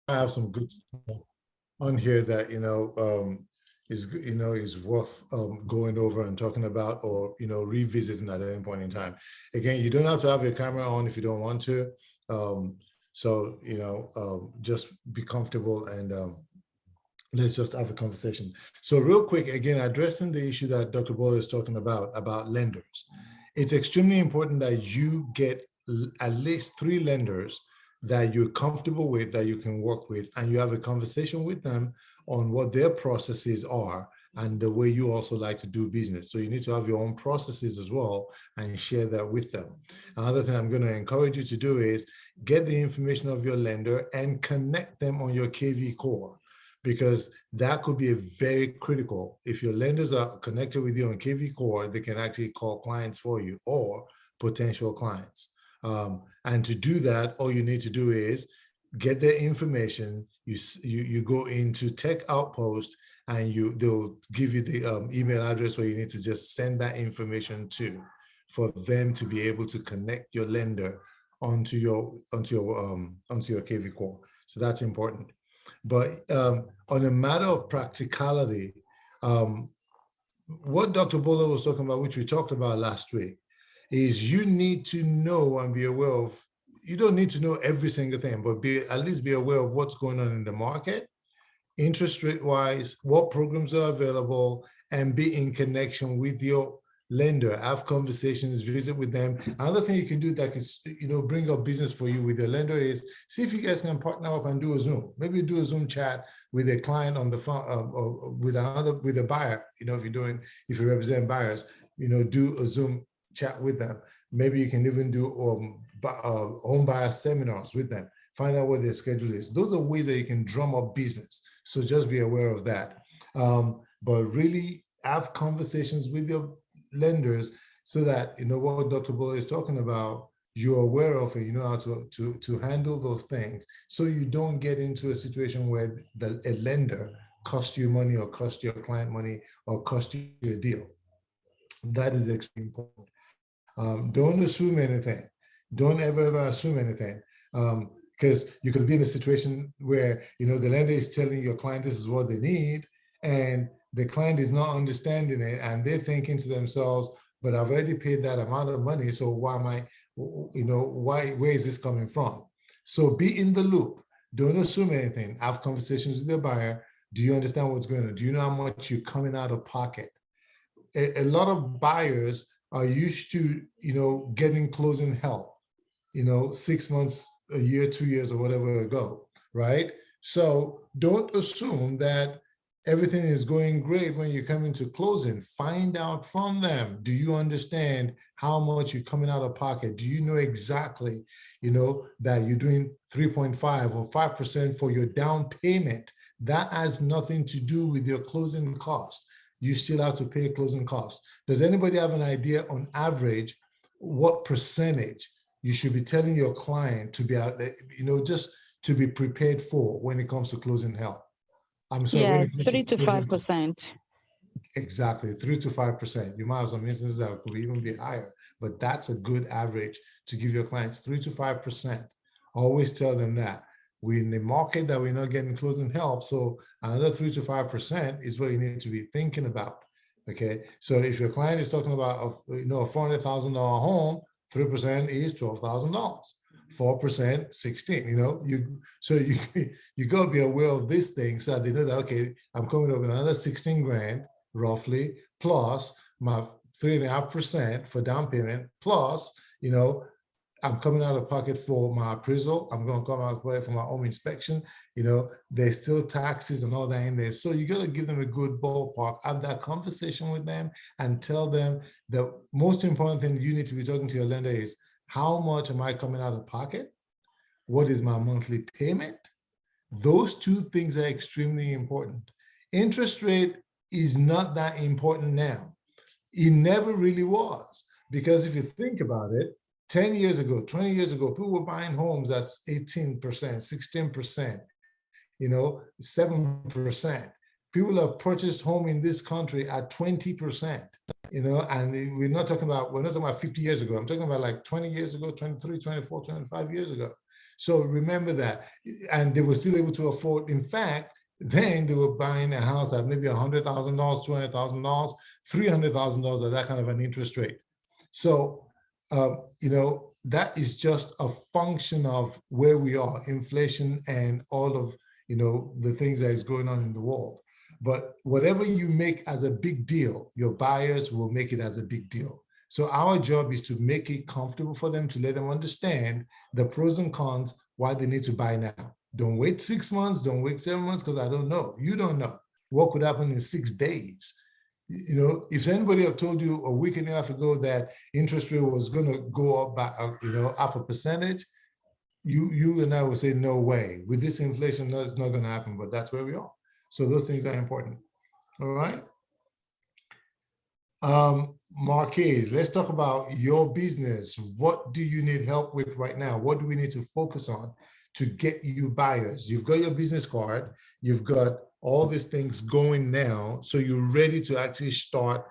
I have some good stuff on here that is worth going over and talking about, or revisiting at any point in time. Again, you don't have to have your camera on if you don't want to. Um, just be comfortable and let's just have a conversation. So real quick, again, addressing the issue that Dr. Boyle is talking about lenders. It's extremely important that you get at least three lenders that you're comfortable with, that you can work with, and you have a conversation with them on what their processes are and the way you also like to do business. So you need to have your own processes as well and share that with them. Another thing I'm going to encourage you to do is get the information of your lender and connect them on your KV core, because that could be a very critical. If your lenders are connected with you on KV Core, they can actually call clients for you or potential clients. And to do that, all you need to do is get their information. You go into Tech Outpost, and they'll give you the email address where you need to just send that information to, for them to be able to connect your lender onto your KV Core. So that's important. But on a matter of practicality, what Dr. Bolo was talking about, which we talked about last week, is you need to know and be aware of, you don't need to know every single thing, but at least be aware of what's going on in the market, interest rate wise, what programs are available, and be in connection with your lender, have conversations, visit with them. Another thing you can do that can bring up business for you with your lender is see if you guys can partner up and do a Zoom. Maybe do a Zoom chat with a client on the phone, or with a buyer. If you represent buyers, do a Zoom chat with them. Maybe you can even do home buyer seminars with them. Find out what their schedule is. Those are ways that you can drum up business. So just be aware of that. But really have conversations with your lenders so that what Dr. Bull is talking about, you're aware of it, you know how to handle those things, so you don't get into a situation where a lender cost you money, or cost your client money, or cost you a deal. That is extremely important. Don't assume anything. Don't ever assume anything. Because you could be in a situation where the lender is telling your client this is what they need, and the client is not understanding it, and they're thinking to themselves, but I've already paid that amount of money, so why am I, where is this coming from? So be in the loop. Don't assume anything. Have conversations with the buyer. Do you understand what's going on? Do you know how much you're coming out of pocket? A lot of buyers are used to, getting closing help, 6 months, a year, 2 years, or whatever ago, right? So don't assume that everything is going great when you come into closing. Find out from them. Do you understand how much you're coming out of pocket? Do you know exactly, that you're doing 3.5 or 5% for your down payment? That has nothing to do with your closing cost. You still have to pay closing costs. Does anybody have an idea on average what percentage you should be telling your client to be out there, just to be prepared for when it comes to closing help? I'm sorry, when Yeah, it comes to 3 to closing, 5%. exactly 3 to 5%. You might have some instances that could even be higher, but that's a good average to give your clients, 3 to 5%. Always tell them that we're in the market that we're not getting closing help. So another 3 to 5% is what you need to be thinking about. Okay, so if your client is talking about a $400,000 home, 3% is $12,000. 4%, 16. You gotta be aware of this thing so that they know that, okay, I'm coming up with another 16 grand roughly, plus my 3.5% for down payment, plus I'm coming out of pocket for my appraisal. I'm going to come out of pocket for my home inspection. There's still taxes and all that in there. So you got to give them a good ballpark, have that conversation with them, and tell them the most important thing you need to be talking to your lender is, how much am I coming out of pocket? What is my monthly payment? Those two things are extremely important. Interest rate is not that important now. It never really was, because if you think about it, 10 years ago, 20 years ago, people were buying homes at 18%, 16%, 7%. People have purchased home in this country at 20%, and we're not talking about 50 years ago. I'm talking about like 20 years ago, 23, 24, 25 years ago. So remember that. And they were still able to afford. In fact, then they were buying a house at maybe $100,000, $200,000, $300,000 at that kind of an interest rate. So, that is just a function of where we are, inflation and all of, the things that is going on in the world. But whatever you make as a big deal, your buyers will make it as a big deal. So our job is to make it comfortable for them, to let them understand the pros and cons, why they need to buy now. Don't wait 6 months, don't wait 7 months, because I don't know. You don't know what could happen in 6 days. If anybody had told you a week and a half ago that interest rate was going to go up by, half a percentage, you and I would say, no way. With this inflation, no, it's not going to happen, but that's where we are. So those things are important. All right. Marquez, let's talk about your business. What do you need help with right now? What do we need to focus on to get you buyers? You've got your business card, you've got all these things going now, so you're ready to actually start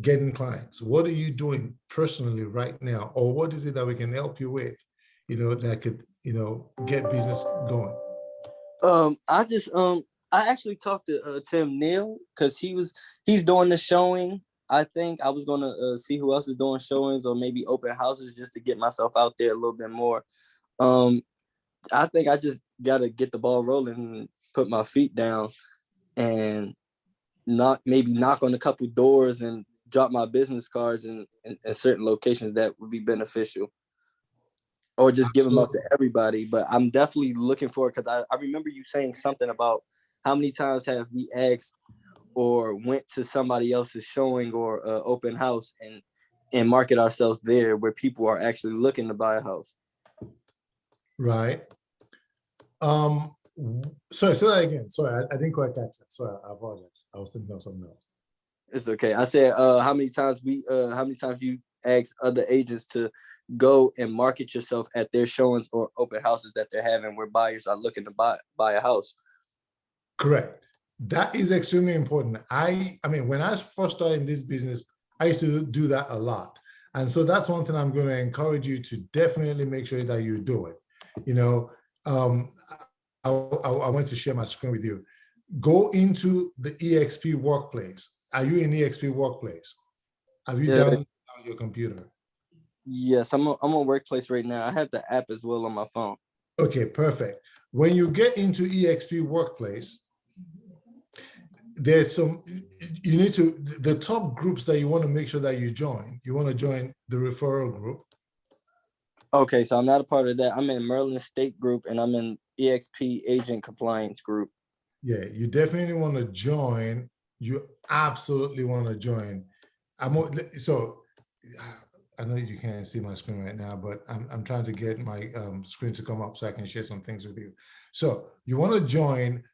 getting clients. What are you doing personally right now? Or what is it that we can help you with, that could, get business going? I actually talked to Tim Neal, because he's doing the showing. I think I was gonna see who else is doing showings or maybe open houses just to get myself out there a little bit more. I think I just gotta get the ball rolling and put my feet down and knock on a couple doors and drop my business cards in certain locations that would be beneficial, or just give them out to everybody. But I'm definitely looking for it, because I remember you saying something about how many times have we asked or went to somebody else's showing or open house and market ourselves there where people are actually looking to buy a house. Right. Sorry, say that again. Sorry, I didn't quite catch that. Sorry, I apologize. I was thinking of something else. It's okay. I said, how many times you ask other agents to go and market yourself at their showings or open houses that they're having where buyers are looking to buy a house? Correct. That is extremely important. I mean, when I first started in this business, I used to do that a lot. And so that's one thing I'm going to encourage you to definitely make sure that you do it. I want to share my screen with you. Go into the EXP Workplace. Are you in EXP Workplace? Have you downloaded on your computer? Yes, I'm on Workplace right now. I have the app as well on my phone. Okay, perfect. When you get into EXP Workplace, there's the top groups that you want to make sure that you join. You want to join the referral group. Okay, so I'm not a part of that. I'm in Maryland State Group, and I'm in EXP Agent Compliance Group. Yeah, you definitely want to join. You absolutely want to join. So I know you can't see my screen right now, but I'm trying to get my screen to come up so I can share some things with you. So you want to join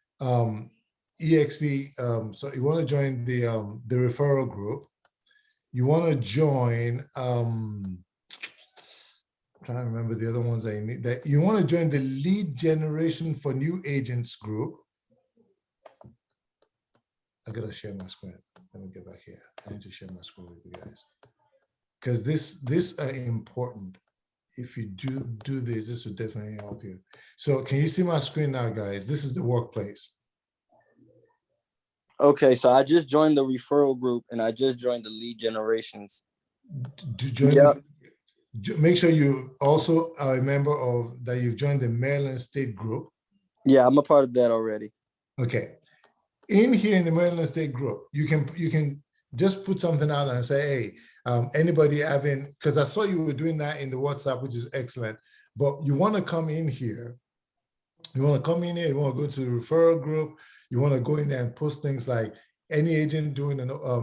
EXP. So you want to join the referral group. You want to join. I'm trying to remember the other ones that you need. That you want to join the lead generation for new agents group. I gotta share my screen. Let me get back here. I need to share my screen with you guys, because this are important. If you do this will definitely help you. So can you see my screen now, guys? This is the Workplace. Okay, so I just joined the referral group and I just joined the lead generations. Make sure you also are a member of that. You've joined the Maryland State Group. Yeah, I'm a part of that already. Okay. In here in the Maryland State Group, you can just put something out there and say, hey, anybody having, because I saw you were doing that in the WhatsApp, which is excellent, but you want to come in here. You want to come in here, you want to go to the referral group, you want to go in there and post things like, any agent doing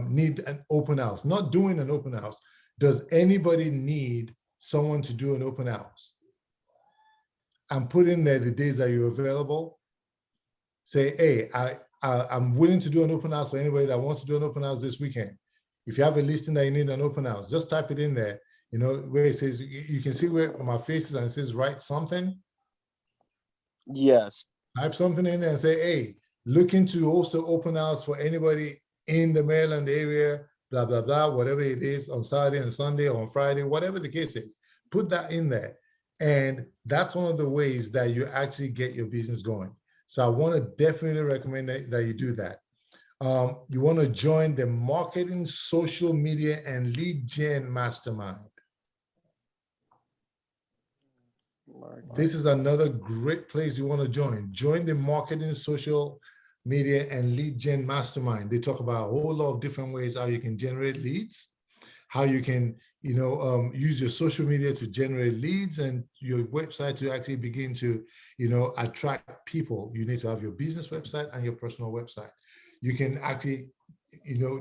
need an open house, not doing an open house. Does anybody need someone to do an open house? And put in there the days that you're available. Say, hey, I'm willing to do an open house for anybody that wants to do an open house this weekend. If you have a listing that you need an open house, just type it in there, where it says, you can see where my face is and it says, write something. Yes. Type something in there and say, hey, looking to also open house for anybody in the Maryland area, blah, blah, blah, whatever it is, on Saturday and Sunday or on Friday, whatever the case is. Put that in there. And that's one of the ways that you actually get your business going. So I want to definitely recommend that you do that. You want to join the Marketing, Social Media, and Lead Gen Mastermind. This is another great place you want to join. Join the Marketing, Social Media, and Lead Gen Mastermind. They talk about a whole lot of different ways how you can generate leads, how you can, use your social media to generate leads, and your website to actually begin to, attract people. You need to have your business website and your personal website. You can actually,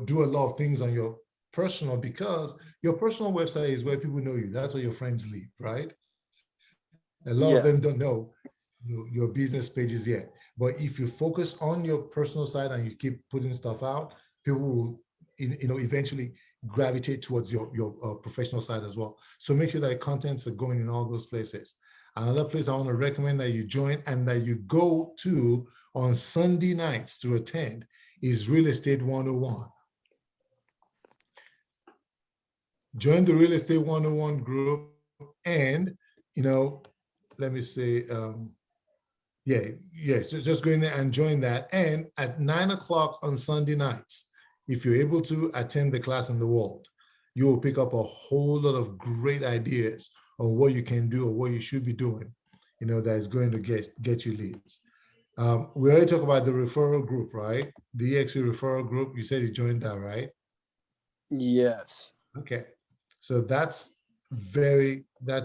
do a lot of things on your personal, because your personal website is where people know you. That's where your friends live, right? A lot of them don't know your business pages yet. But if you focus on your personal side and you keep putting stuff out, people will, eventually gravitate towards your professional side as well. So make sure that contents are going in all those places. Another place I want to recommend that you join and that you go to on Sunday nights to attend is Real Estate 101. Join the Real Estate 101 group, and, let me say, so just go in there and join that. And at 9 o'clock on Sunday nights, if you're able to attend the class in the world, you will pick up a whole lot of great ideas on what you can do or what you should be doing, that is going to get you leads. We already talked about the referral group, right? The EXP referral group. You said you joined that, right? Yes. Okay. So that's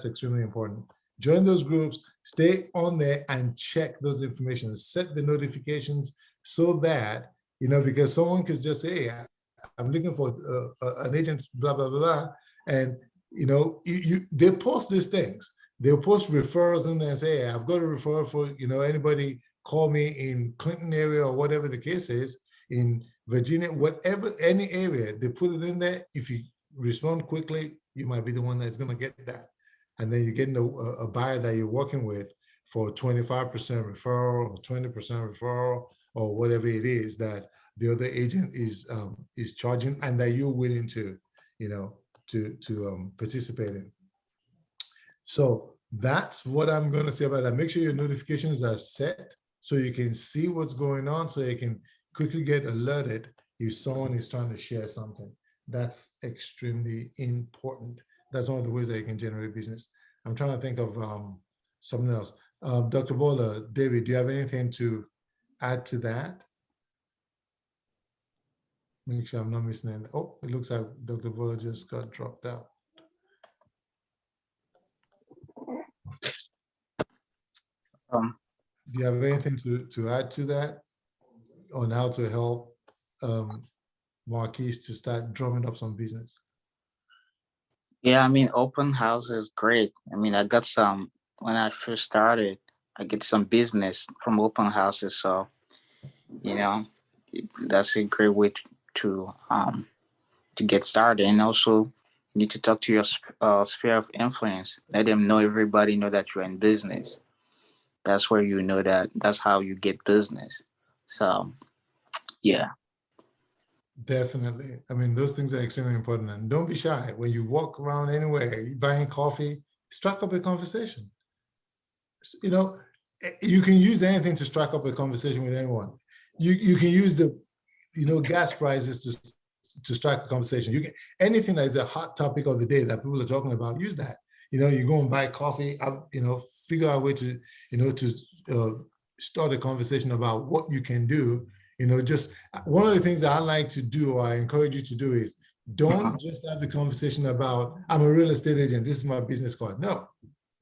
extremely important. Join those groups, stay on there and check those information, set the notifications so that, because someone could just say, hey, I'm looking for an agent, blah, blah, blah, blah. And, they post these things. They'll post referrals in there and say, hey, I've got a referral for, anybody, call me in Clinton area or whatever the case is, in Virginia, whatever, any area, they put it in there. If you respond quickly, you might be the one that's going to get that. And then you're getting a buyer that you're working with for 25% referral or 20% referral or whatever it is that the other agent is charging, and that you're willing to, to participate in. So that's what I'm going to say about that. Make sure your notifications are set so you can see what's going on, so you can quickly get alerted if someone is trying to share something. That's extremely important. That's one of the ways that you can generate business. I'm trying to think of something else. Dr. Bola, David, do you have anything to add to that? Make sure I'm not missing anything. Oh, it looks like Dr. Bola just got dropped out. Do you have anything to add to that on how to help Marquise to start drumming up some business? Yeah, I mean, open house is great. I mean, I got some, when I first started, I get some business from open houses. So, that's a great way to get started. And also, you need to talk to your sphere of influence. Let them know, everybody know that you're in business. That's where you know that's how you get business. So, yeah. Definitely. I mean, those things are extremely important. And don't be shy. When you walk around anywhere, buying coffee, strike up a conversation. You can use anything to strike up a conversation with anyone. You can use the, gas prices to strike a conversation. You can, anything that is a hot topic of the day that people are talking about, use that. You go and buy coffee, figure out a way to, to start a conversation about what you can do. Just one of the things that I like to do, or I encourage you to do, is don't just have the conversation about, I'm a real estate agent, this is my business card. No,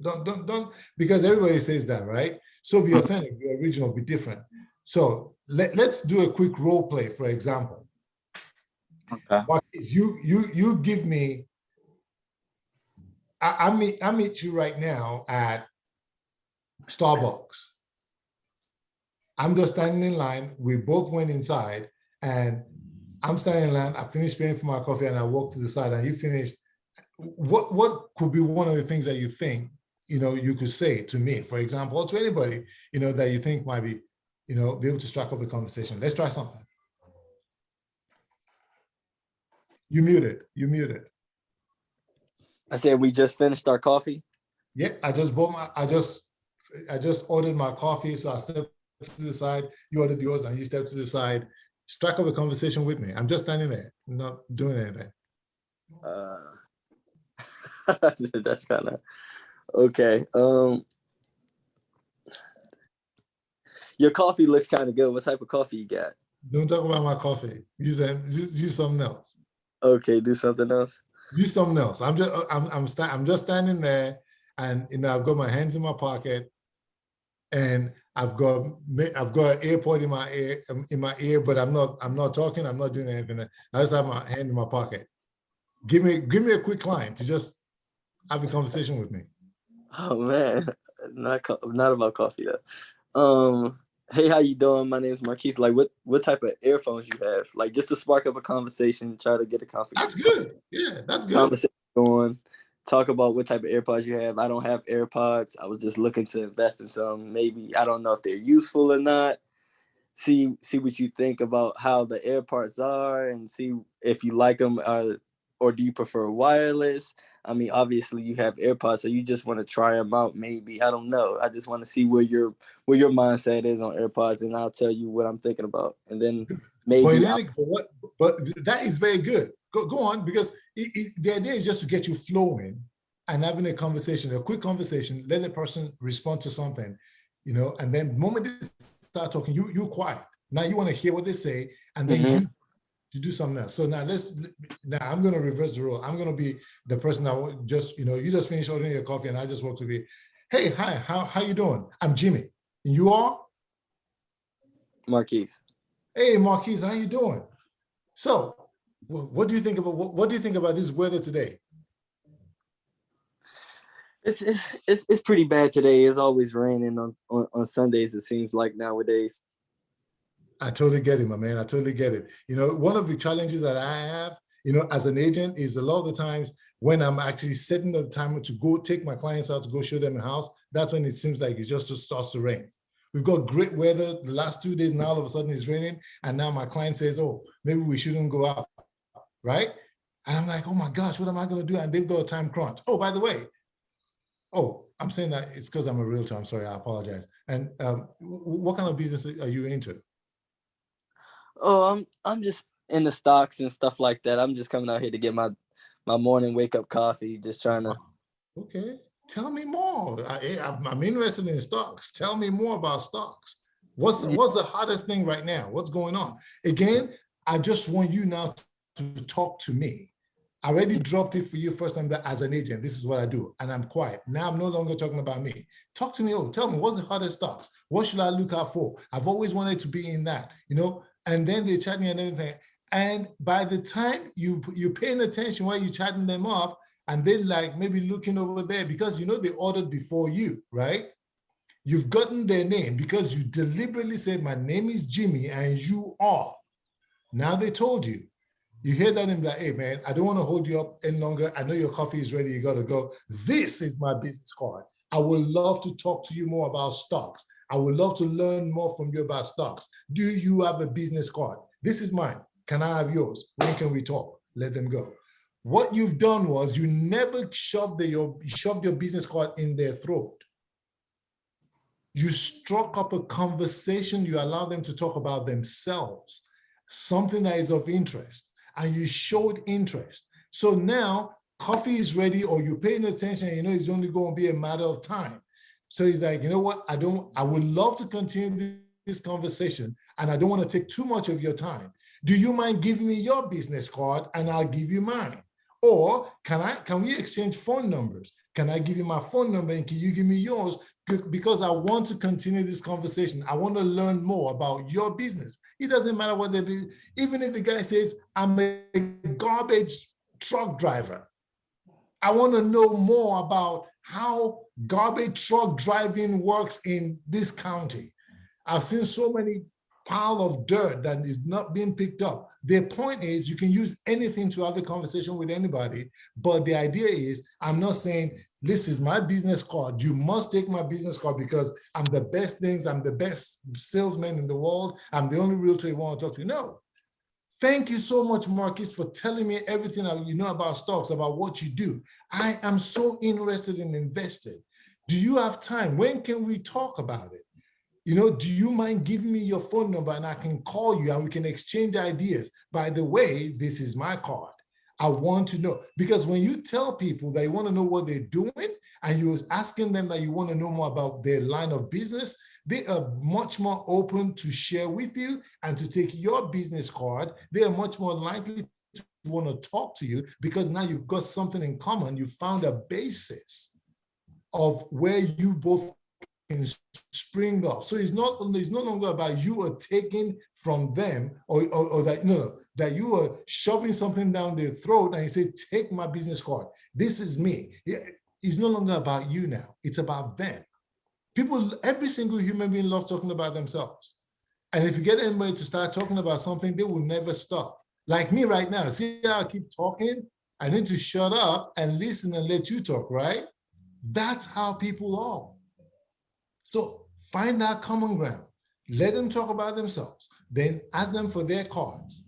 don't, because everybody says that, right? So be authentic, be original, be different. So let's do a quick role play, for example. Okay. You give me, I meet you right now at Starbucks. I'm just standing in line. We both went inside, and I'm standing in line. I finished paying for my coffee, and I walked to the side, and you finished. What could be one of the things that you think, you could say to me, for example, or to anybody, that you think might be, be able to strike up a conversation? Let's try something. You muted. I said we just finished our coffee. Yeah, I just ordered my coffee, so I stepped to the side. You ordered yours, and you stepped to the side. Strike up a conversation with me. I'm just standing there, not doing anything. That's kind of okay. Your coffee looks kind of good. What type of coffee you got? Don't talk about my coffee. Use something else. Okay, do something else. Use something else. I'm just standing there, and I've got my hands in my pocket, and I've got an AirPod in my ear, but I'm not talking. I'm not doing anything. I just have my hand in my pocket. Give me a quick client to just have a conversation with me. Oh man, not about coffee though. Hey, how you doing? My name is Marquise. Like, what type of earphones you have? Like, just to spark up a conversation, try to get a That's good. Yeah, that's good. Conversation going. Talk about what type of AirPods you have. I don't have AirPods. I was just looking to invest in some. Maybe I don't know if they're useful or not. See what you think about how the AirPods are, and see if you like them, or do you prefer wireless? I mean, obviously you have AirPods, so you just want to try them out. Maybe, I don't know. I just want to see where your mindset is on AirPods, and I'll tell you what I'm thinking about, and then maybe. But that is very good. Go on, because the idea is just to get you flowing and having a conversation, a quick conversation. Let the person respond to something, and then the moment they start talking, you quiet. Now you want to hear what they say, and then you do something else. So now I'm going to reverse the role. I'm going to be the person that just, you just finish ordering your coffee, and I just walk to be, hey, hi, how you doing? I'm Jimmy. And you are? Marquise. Hey, Marquise, how you doing? So what do you think about this weather today? It's pretty bad today. It's always raining on Sundays, it seems like nowadays. I totally get it, my man. I totally get it. One of the challenges that I have, as an agent, is a lot of the times when I'm actually setting the time to go take my clients out to go show them a house, that's when it seems like it just starts to rain. We've got great weather the last 2 days. Now all of a sudden it's raining, and now my client says, oh, maybe we shouldn't go out, right? And I'm like, oh my gosh, what am I going to do? And they've got a time crunch. Oh, by the way, I'm saying that it's because I'm a realtor. I'm sorry, I apologize. And what kind of business are you into? Oh, I'm just in the stocks and stuff like that. I'm just coming out here to get my morning wake up coffee, just trying to. Okay, tell me more. I'm interested in stocks. Tell me more about stocks. What's the hottest thing right now? What's going on? Again, I just want you now to talk to me. I already dropped it for you first time that as an agent, this is what I do, and I'm quiet. Now I'm no longer talking about me. Talk to me. Oh, tell me, what's the hottest stocks? What should I look out for? I've always wanted to be in that, and then they chat me and everything. And by the time you're paying attention while you're chatting them up, and they like maybe looking over there because they ordered before you, right? You've gotten their name because you deliberately said, my name is Jimmy and you are. Now they told you. You hear that and be like, hey man, I don't want to hold you up any longer. I know your coffee is ready, you gotta go. This is my business card. I would love to talk to you more about stocks. I would love to learn more from you about stocks. Do you have a business card? This is mine. Can I have yours? When can we talk? Let them go. What you've done was you never shoved your business card in their throat. You struck up a conversation. You allow them to talk about themselves, something that is of interest, and you showed interest. So now coffee is ready, or you're paying attention, and it's only going to be a matter of time. So he's like, you know what? I would love to continue this conversation, and I don't want to take too much of your time. Do you mind giving me your business card and I'll give you mine? Or can we exchange phone numbers? Can I give you my phone number and can you give me yours? Because I want to continue this conversation. I want to learn more about your business. It doesn't matter what they do. Even if the guy says, I'm a garbage truck driver. I want to know more about how garbage truck driving works in this county. I've seen so many pile of dirt that is not being picked up. Their point is you can use anything to have a conversation with anybody, but the idea is I'm not saying this is my business card. You must take my business card because I'm the best things. I'm the best salesman in the world. I'm the only realtor you want to talk to. No. Thank you so much, Marcus, for telling me everything you know about stocks, about what you do. I am so interested in investing. Do you have time? When can we talk about it? Do you mind giving me your phone number and I can call you and we can exchange ideas? By the way, this is my card. I want to know, because when you tell people that you want to know what they're doing and you're asking them that you want to know more about their line of business, they are much more open to share with you and to take your business card. They are much more likely to want to talk to you because now you've got something in common. You found a basis of where you both can spring up. So it's no longer about you are taking from them or that that you are shoving something down their throat and you say, take my business card. This is me. It's no longer about you now. It's about them. People, every single human being loves talking about themselves. And if you get anybody to start talking about something, they will never stop. Like me right now. See how I keep talking? I need to shut up and listen and let you talk, right? That's how people are. So find that common ground. Let them talk about themselves. Then ask them for their cards.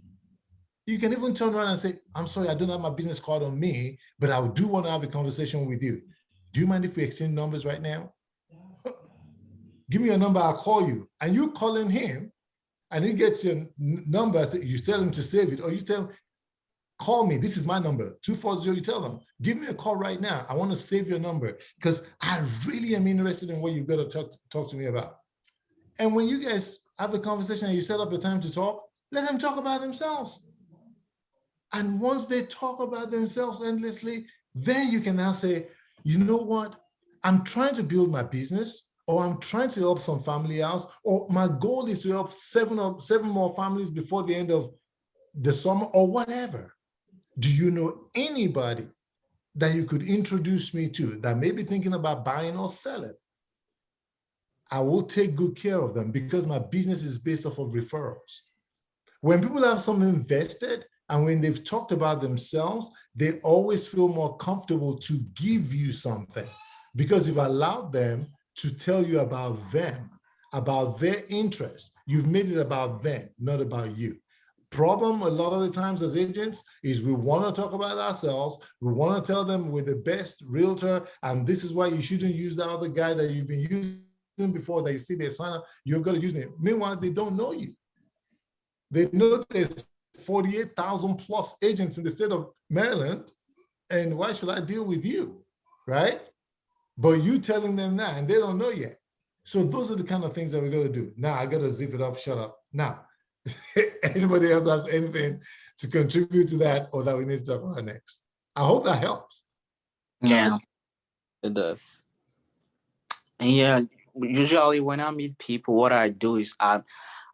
You can even turn around and say, I'm sorry, I don't have my business card on me, but I do want to have a conversation with you. Do you mind if we exchange numbers right now? Give me your number, I'll call you. And you calling him, and he gets your number, so you tell him to save it, or you tell him, call me, this is my number, 240, you tell them, give me a call right now. I want to save your number because I really am interested in what you've got to talk to me about. And when you guys have a conversation and you set up a time to talk, let them talk about themselves. And once they talk about themselves endlessly, then you can now say, you know what? I'm trying to build my business, or I'm trying to help some family house, or my goal is to help seven more families before the end of the summer, or whatever. Do you know anybody that you could introduce me to that may be thinking about buying or selling? I will take good care of them because my business is based off of referrals. When people have something invested and when they've talked about themselves, they always feel more comfortable to give you something because you've allowed them to tell you about them, about their interest. You've made it about them, not about you. Problem a lot of the times as agents is we want to talk about ourselves. We want to tell them we're the best realtor, and this is why you shouldn't use that other guy that you've been using before that you see their sign up. You've got to use it. Meanwhile, they don't know you. They know there's 48,000 plus agents in the state of Maryland, and why should I deal with you, right? But you telling them that, and they don't know yet. So those are the kind of things that we're going to do. Now I got to zip it up, shut up. Now, anybody else has anything to contribute to that or that we need to talk about next? I hope that helps. Yeah. It does. And yeah, usually when I meet people, what I do is I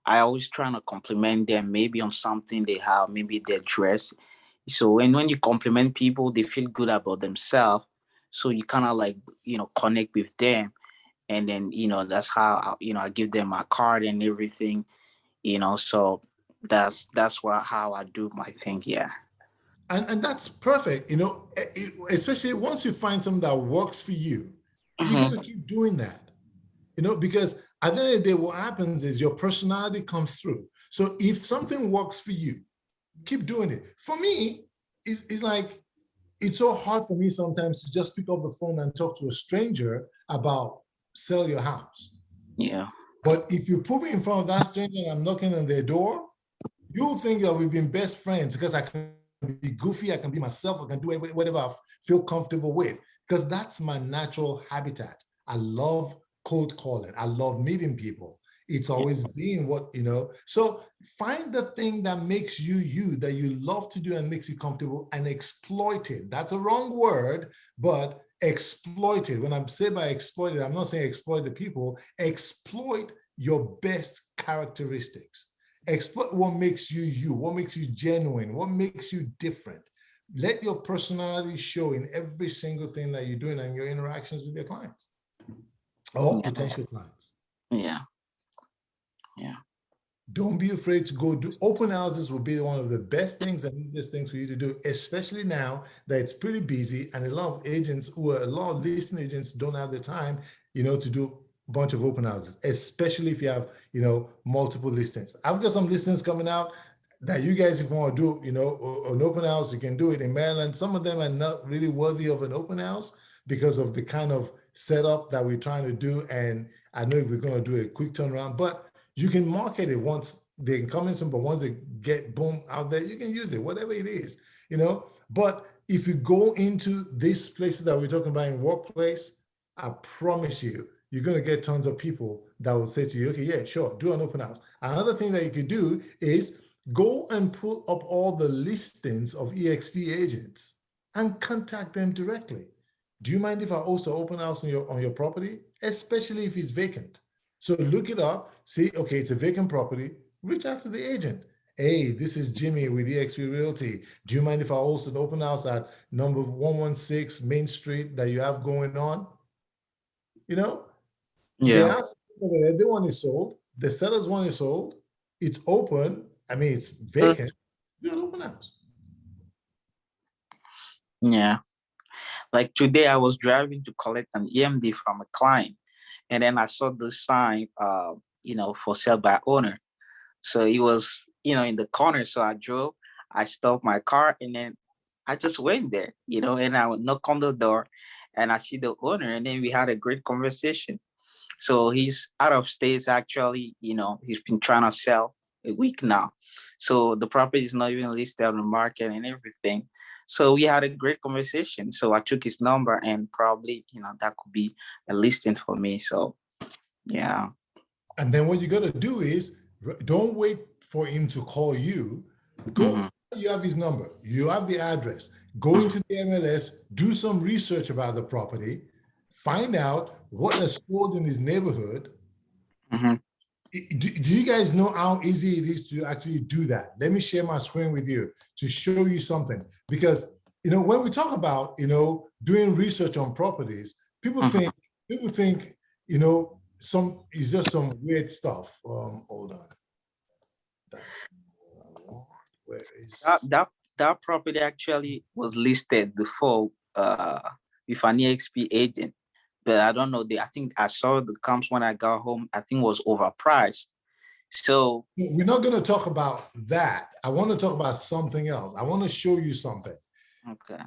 always trying to compliment them maybe on something they have, maybe their dress. So when you compliment people, they feel good about themselves. So you kind of like, connect with them. And then, that's how, I give them my card and everything, so that's how I do my thing. Yeah. And that's perfect, especially once you find something that works for you, Mm-hmm. you're going to keep doing that, because at the end of the day, what happens is your personality comes through. So if something works for you, keep doing it. For me, it's like, it's so hard for me sometimes to just pick up the phone and talk to a stranger about sell your house. Yeah. But if you put me in front of that stranger and I'm knocking on their door, you'll think that we've been best friends because I can be goofy, I can be myself, I can do whatever I feel comfortable with, because that's my natural habitat. I love cold calling. I love meeting people. It's always been so find the thing that makes you you, that you love to do and makes you comfortable, and exploit it. That's a wrong word, but exploit it. When I say by exploit it, I'm not saying exploit the people. Exploit your best characteristics. Exploit what makes you you, what makes you genuine, what makes you different. Let your personality show in every single thing that you're doing and your interactions with your clients or potential clients. Yeah. Yeah. Don't be afraid to go do open houses. Will be one of the best things and easiest things for you to do, especially now that it's pretty busy and a lot of listing agents don't have the time, to do a bunch of open houses, especially if you have, multiple listings. I've got some listings coming out. that you guys, if you want to do, an open house, you can do it in Maryland. Some of them are not really worthy of an open house because of the kind of setup that we're trying to do. And I know we're going to do a quick turnaround, but you can market it once they can come in some, but once they get boom out there, you can use it, whatever it is, But if you go into these places that we're talking about in workplace, I promise you, you're going to get tons of people that will say to you, okay, yeah, sure, do an open house. Another thing that you could do is go and pull up all the listings of EXP agents and contact them directly. Do you mind if I also open house on your property, especially if it's vacant? So look it up, see, okay, it's a vacant property, reach out to the agent. Hey, this is Jimmy with EXP Realty. Do you mind if I host an open house at number 116 Main Street that you have going on? They Yeah. ask, the one is sold, the seller's one is sold, it's open, I mean, it's vacant, do an open house. Yeah. Like today, I was driving to collect an EMD from a client, and then I saw the sign, for sale by owner. So it was, in the corner. So I drove, I stopped my car, and then I just went there, and I would knock on the door, and I see the owner, and then we had a great conversation. So he's out of states actually, he's been trying to sell a week now. So the property is not even listed on the market and everything. So we had a great conversation. So I took his number, and probably, that could be a listing for me. So yeah. And then what you got to do is, don't wait for him to call you. Go, you have his number, you have the address, go into the MLS, do some research about the property, find out what is sold in his neighborhood. Do you guys know how easy it is to actually do that? Let me share my screen with you to show you something. Because, when we talk about, doing research on properties, people think, it's just some weird stuff. Hold on. That's where is that property actually was listed before with an EXP agent. But I don't know. I think I saw the comps when I got home. I think it was overpriced. So we're not going to talk about that. I want to talk about something else. I want to show you something. Okay.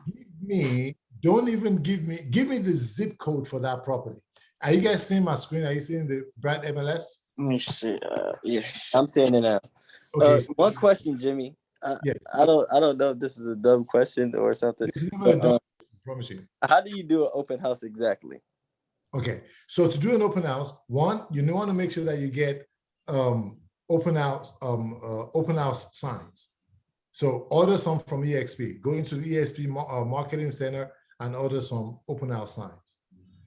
Don't even give me the zip code for that property. Are you guys seeing my screen? Are you seeing the bright MLS? Let me see. Yeah, I'm seeing it now. Okay. One question, Jimmy. Yeah. I don't know if this is a dumb question or something. But, I promise you. How do you do an open house exactly? Okay, so to do an open house, one, you want to make sure that you get open house signs. So order some from EXP. Go into the EXP marketing center and order some open house signs.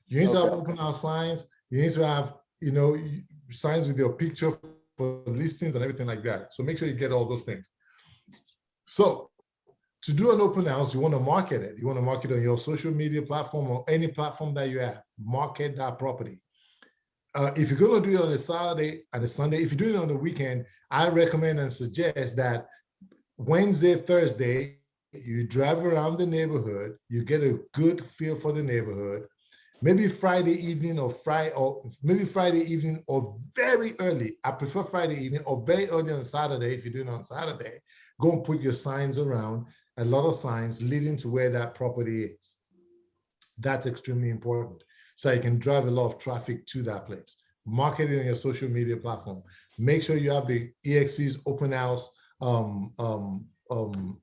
You need to have open house signs. You need to have signs with your picture for listings and everything like that. So make sure you get all those things. So to do an open house, you want to market it. You want to market on your social media platform or any platform that you have. Market that property. If you're going to do it on a Saturday and a Sunday, if you're doing it on the weekend, I recommend and suggest that Wednesday, Thursday, you drive around the neighborhood, you get a good feel for the neighborhood. Maybe Friday evening or very early. I prefer Friday evening or very early on Saturday. If you're doing it on Saturday, go and put your signs around, a lot of signs leading to where that property is. That's extremely important. So you can drive a lot of traffic to that place. Market it on your social media platform. Make sure you have the EXP's open house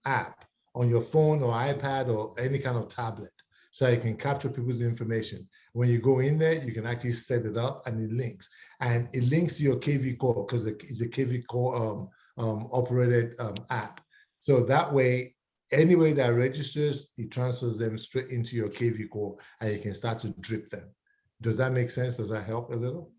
app on your phone or iPad or any kind of tablet, so you can capture people's information. When you go in there, you can actually set it up and it links. And it links to your KV Core because it's a KV Core operated app. So that way, anyway that registers, it transfers them straight into your KV Core and you can start to drip them. Does that make sense? Does that help a little?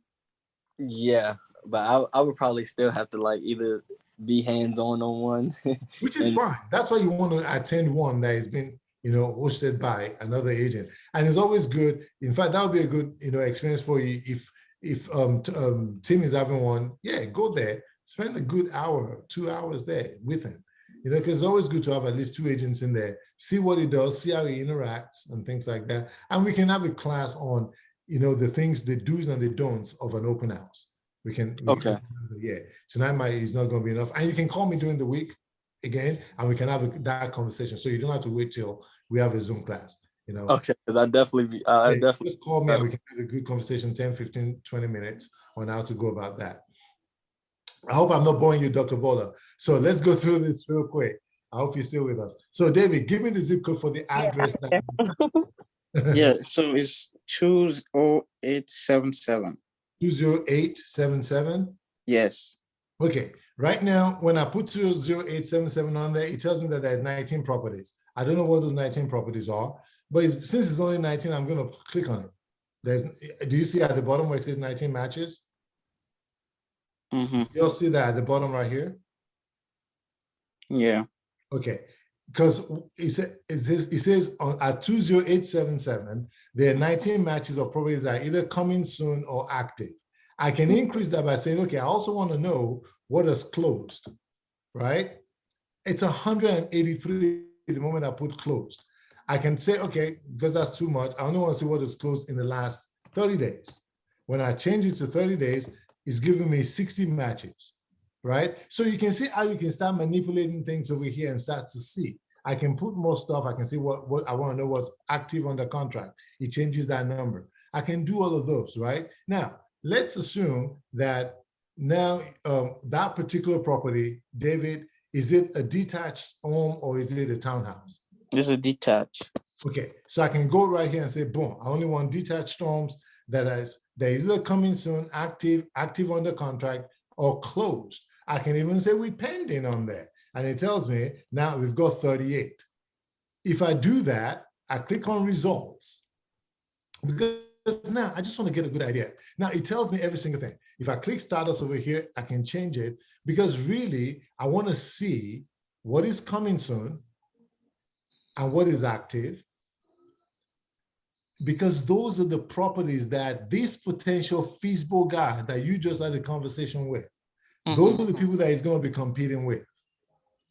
Yeah, but I would probably still have to either be hands-on on one. Which is fine. That's why you want to attend one that has been hosted by another agent. And it's always good. In fact, that would be a good, experience for you. If Tim is having one, yeah, go there, spend a good hour, 2 hours there with him. Because it's always good to have at least two agents in there, see what he does, see how he interacts and things like that. And we can have a class on, the things, the do's and the don'ts of an open house. Okay. Yeah, tonight is not going to be enough. And you can call me during the week again, and we can have that conversation. So you don't have to wait till we have a Zoom class, you know. Okay, because I Yeah, definitely just call me and we can have a good conversation, 10, 15, 20 minutes on how to go about that. I hope I'm not boring you, Dr. Bola. So let's go through this real quick. I hope you're still with us. So David, give me the zip code for the address. Yeah, so it's 20877. 20877. Yes. Okay, right now, when I put 20877 on there, it tells me that there are 19 properties. I don't know what those 19 properties are, but since it's only 19, I'm going to click on it. Do you see at the bottom where it says 19 matches? You'll see that at the bottom right here. Yeah. Okay, because it says at 20877, there are 19 matches of properties that are either coming soon or active. I can increase that by saying, okay, I also want to know what is closed, right? It's 183 the moment I put closed. I can say, okay, because that's too much, I only want to see what is closed in the last 30 days. When I change it to 30 days, it's giving me 60 matches, right? So you can see how you can start manipulating things over here and start to see. I can put more stuff. I can see what I want to know what's active under contract. It changes that number. I can do all of those, right? Now, let's assume that now that particular property, David, is it a detached home or is it a townhouse? It's a detached. Okay, so I can go right here and say, boom, I only want detached homes that is either coming soon, active under contract, or closed. I can even say we pending on there. And it tells me now we've got 38. If I do that, I click on results, because now I just want to get a good idea. Now it tells me every single thing. If I click status over here, I can change it, because really I want to see what is coming soon and what is active, because those are the properties that this potential feasible guy that you just had a conversation with, those are the people that he's going to be competing with.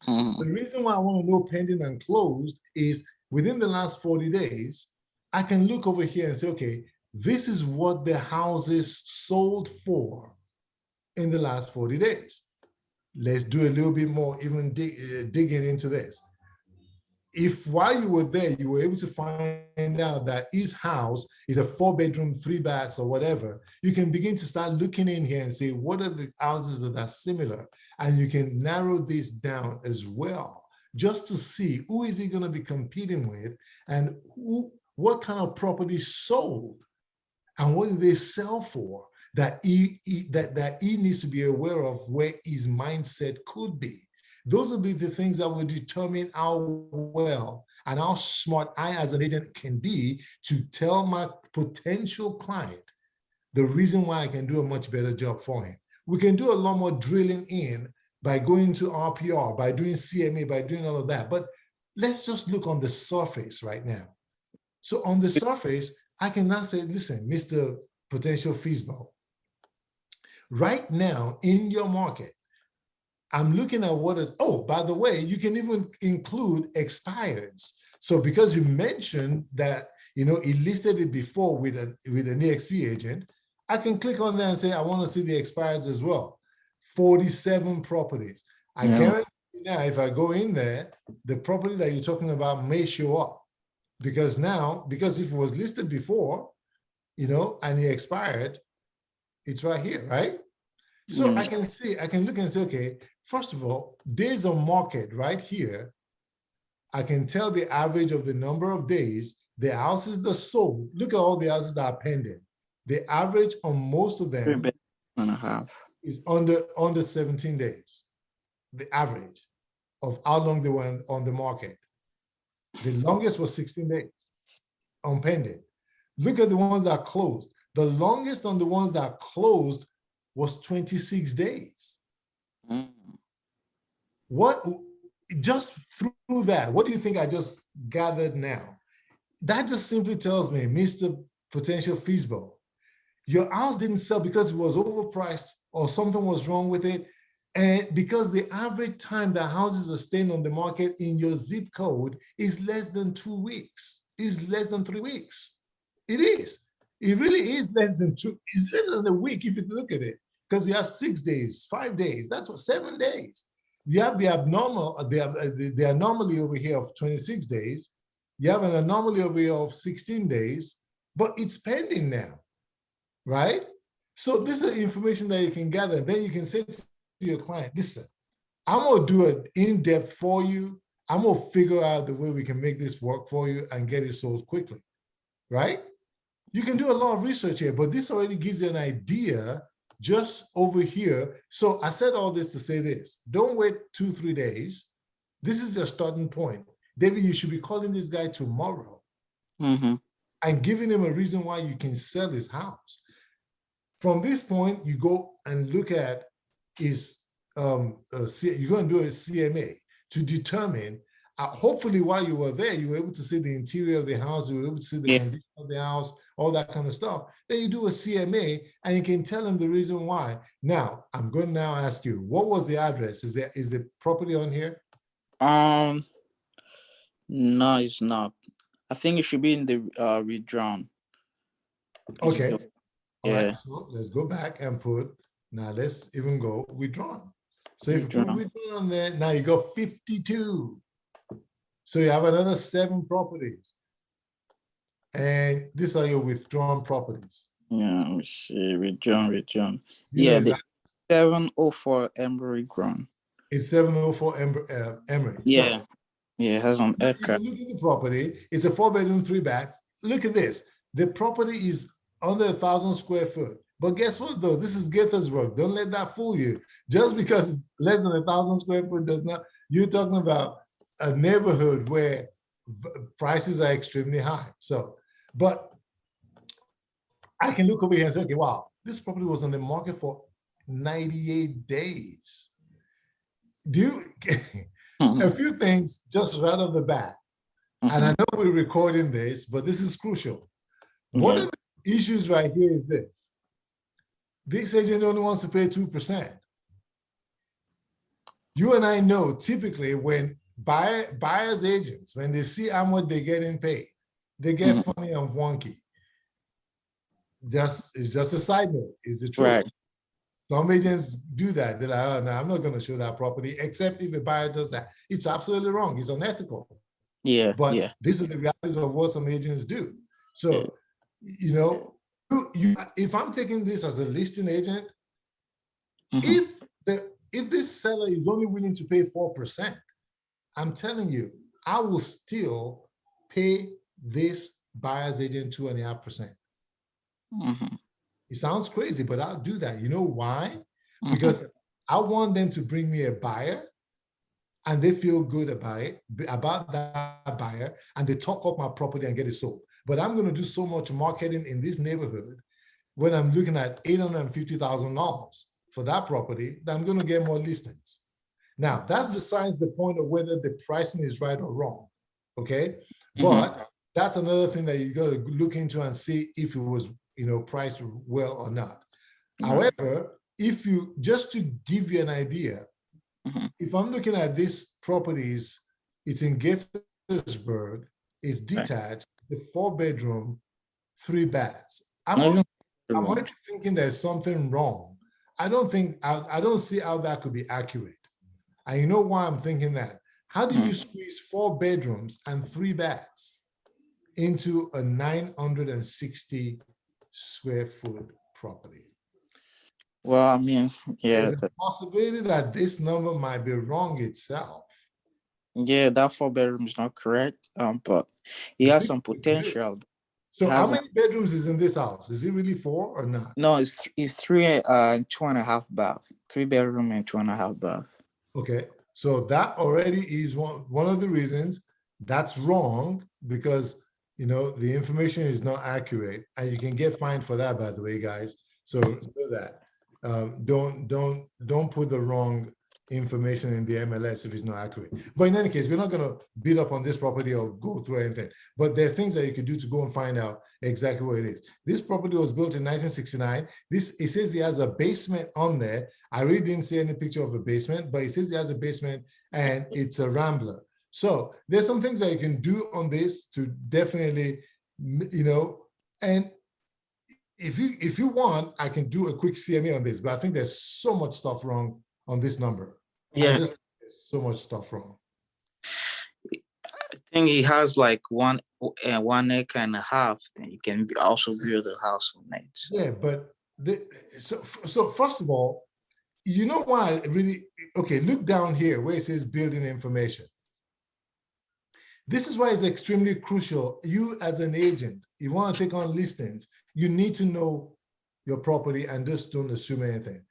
The reason why I want to know pending and closed is within the last 40 days, I can look over here and say, okay, this is what the houses sold for in the last 40 days. Let's do a little bit more, even digging into this. If while you were there, you were able to find out that his house is a 4-bedroom, 3 baths or whatever, you can begin to start looking in here and say, what are the houses that are similar? And you can narrow this down as well, just to see who is he going to be competing with and what kind of properties sold and what do they sell for, that he needs to be aware of where his mindset could be. Those will be the things that will determine how well and how smart I as an agent can be to tell my potential client the reason why I can do a much better job for him. We can do a lot more drilling in by going to RPR, by doing CMA, by doing all of that. But let's just look on the surface right now. So on the surface, I can now say, listen, Mr. Potential Feasible, right now in your market, I'm looking at what is, oh, by the way, you can even include expireds. So because you mentioned that, you know, he listed it before with an EXP agent, I can click on that and say, I want to see the expireds as well. 47 properties. I guarantee you now, if I go in there, the property that you're talking about may show up, because if it was listed before, you know, and it expired, it's right here, right? So I can look and say, okay, first of all, days on market right here, I can tell the average of the number of days, the houses that sold. Look at all the houses that are pending. The average on most of them is under 17 days. The average of how long they were on the market. The longest was 16 days on pending. Look at the ones that closed. The longest on the ones that closed was 26 days. What, just through that, what do you think I just gathered now? That just simply tells me, Mr. Potential Feasible, your house didn't sell because it was overpriced or something was wrong with it. And because the average time that houses are staying on the market in your zip code is less than 2 weeks, is less than 3 weeks. It is. It really is less than 2. It's less than a week if you look at it. because you have 6 days, 5 days, that's what 7 days. You have the abnormal, the anomaly over here of 26 days. You have an anomaly over here of 16 days, but it's pending now, right? So this is information that you can gather. Then you can say to your client, listen, I'm gonna do it in-depth for you. I'm gonna figure out the way we can make this work for you and get it sold quickly, right? You can do a lot of research here, but this already gives you an idea just over here. So I said all this to say this, don't wait 2-3 days. This is your starting point. David, you should be calling this guy tomorrow and giving him a reason why you can sell his house. From this point, you go and look at is you're going to do a CMA to determine, hopefully while you were there, you were able to see the interior of the house, you were able to see the condition of the house, all that kind of stuff. Then you do a CMA and you can tell them the reason why. Now, I'm going to now ask you, what was the address? Is the property on here? No, it's not. I think it should be in the withdrawn. Okay. All Yeah. right, so let's go back and put, now let's even go withdrawn. So if you put withdrawn on there, now you got 52. So you have another 7 properties. And these are your withdrawn properties. Yeah, let me see. Withdrawn. Yeah, the 704 Embry Ground. It's 704 Emery. Yeah. So, yeah, it has an look at the property. It's a 4-bedroom, 3 baths. Look at this. The property is under 1,000 square foot. But guess what, though? This is Gaithersburg. Don't let that fool you. Just because it's less than 1,000 square foot does not, you're talking about a neighborhood where prices are extremely high. So, but I can look over here and say, okay, wow, this property was on the market for 98 days. A few things just right off the bat. And I know we're recording this, but this is crucial. One of the issues right here is this. This agent only wants to pay 2%. You and I know typically when buyers agents, when they see how much they're getting paid, they get funny and wonky. It's just a side note, is the truth. Right. Some agents do that. They're like, oh, no, I'm not going to show that property, except if a buyer does that. It's absolutely wrong. It's unethical. Yeah. But these are the realities of what some agents do. So, you know, if I'm taking this as a listing agent, if this seller is only willing to pay 4%, I'm telling you, I will still pay this buyer's agent 2.5%. It sounds crazy, but I'll do that. You know why? Because I want them to bring me a buyer and they feel good about that buyer, and they talk up my property and get it sold. But I'm going to do so much marketing in this neighborhood when I'm looking at $850,000 for that property that I'm going to get more listings. Now, that's besides the point of whether the pricing is right or wrong, okay? But that's another thing that you got to look into and see if it was, you know, priced well or not. However, if you, just to give you an idea, if I'm looking at this properties, it's in Gaithersburg, it's detached, the 4-bedroom, 3 baths. I'm already thinking there's something wrong. I don't see how that could be accurate. And you know why I'm thinking that? How do you squeeze 4 bedrooms and 3 baths into a 960 square foot property? Well, I mean, There's a possibility that this number might be wrong itself. Yeah, that 4-bedroom is not correct, but it has some potential. So how many bedrooms is in this house? Is it really 4 or not? No, it's 3 and 2.5 bath. 3-bedroom and 2.5 bath. Okay, so that already is one of the reasons that's wrong, because you know the information is not accurate, and you can get fined for that, by the way, guys. So know that. Don't put the wrong information in the MLS if it's not accurate. But in any case, we're not going to beat up on this property or go through anything. But there are things that you could do to go and find out exactly what it is. This property was built in 1969. It says it has a basement on there. I really didn't see any picture of a basement, but it says it has a basement and it's a rambler. So there's some things that you can do on this to definitely, you know, and if you want, I can do a quick CMA on this, but I think there's so much stuff wrong on this number. Yeah, I just there's so much stuff wrong. I think he has like 1 acre and a half. Then you can also build a house on it. Yeah, but so first of all, you know why I really okay, look down here where it says building information. This is why it's extremely crucial. You as an agent, you want to take on listings, you need to know your property and just don't assume anything.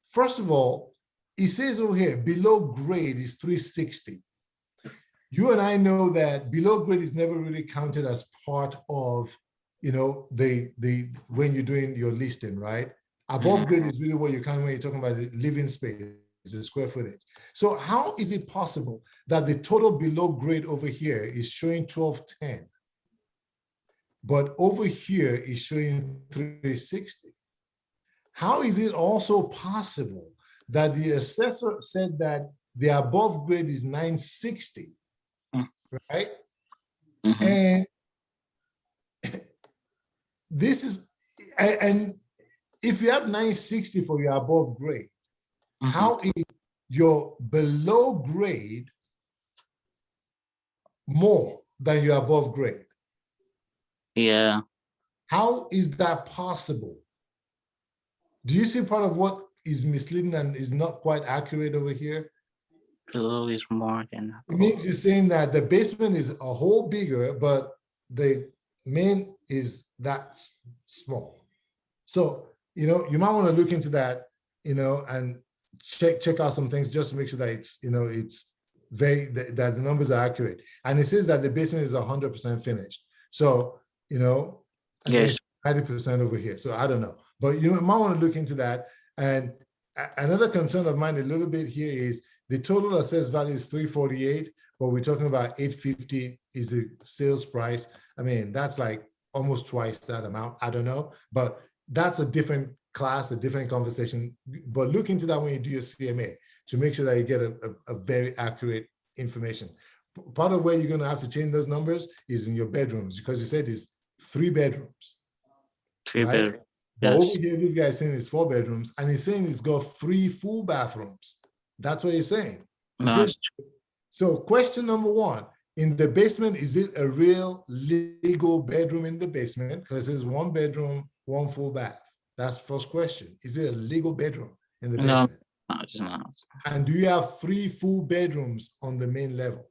First of all, it says over here, below grade is 360. You and I know that below grade is never really counted as part of, you know, the when you're doing your listing, right? Above grade is really what you count when you're talking about the living space, the square footage. So how is it possible that the total below grade over here is showing 1210, but over here is showing 360? How is it also possible that the assessor said that the above grade is 960, right? And this is, and if you have 960 for your above grade, how is your below grade more than your above grade? Yeah. How is that possible? Do you see part of what is misleading and is not quite accurate over here? Below is more than It means you're saying that the basement is a whole bigger, but the main is that small. So, you know, you might want to look into that, you know, and check out some things just to make sure that it's, you know, it's that the numbers are accurate. And it says that the basement is 100% finished. So, you know, yes, 90% over here. So I don't know, but you might want to look into that. And another concern of mine a little bit here is the total assessed value is 348, but we're talking about 850 is the sales price. I mean, that's like almost twice that amount. I don't know, but that's a different class, a different conversation. But look into that when you do your CMA to make sure that you get a very accurate information. Part of where you're going to have to change those numbers is in your bedrooms, because you said it's 3 bedrooms. 3 right? bedrooms. But Yes. over here, this guy is saying it's 4 bedrooms, and he's saying it's got 3 full bathrooms. That's what he's saying. He says, so question number 1, in the basement, is it a real legal bedroom in the basement? Because it says 1 bedroom, 1 full bath. That's the first question. Is it a legal bedroom in the basement? No, it's not. And do you have 3 full bedrooms on the main level?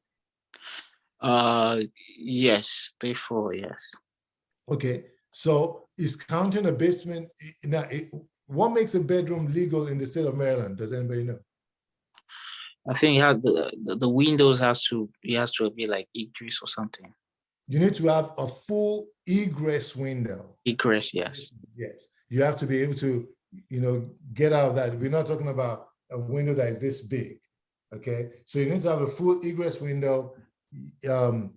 Yes, 3, 4, yes. Okay, so is counting a basement, now, what makes a bedroom legal in the state of Maryland? Does anybody know? I think the windows has to be like egress or something. You need to have a full egress window. Egress, yes. Yes, you have to be able to, you know, get out of that. We're not talking about a window that is this big, okay? So you need to have a full egress window. You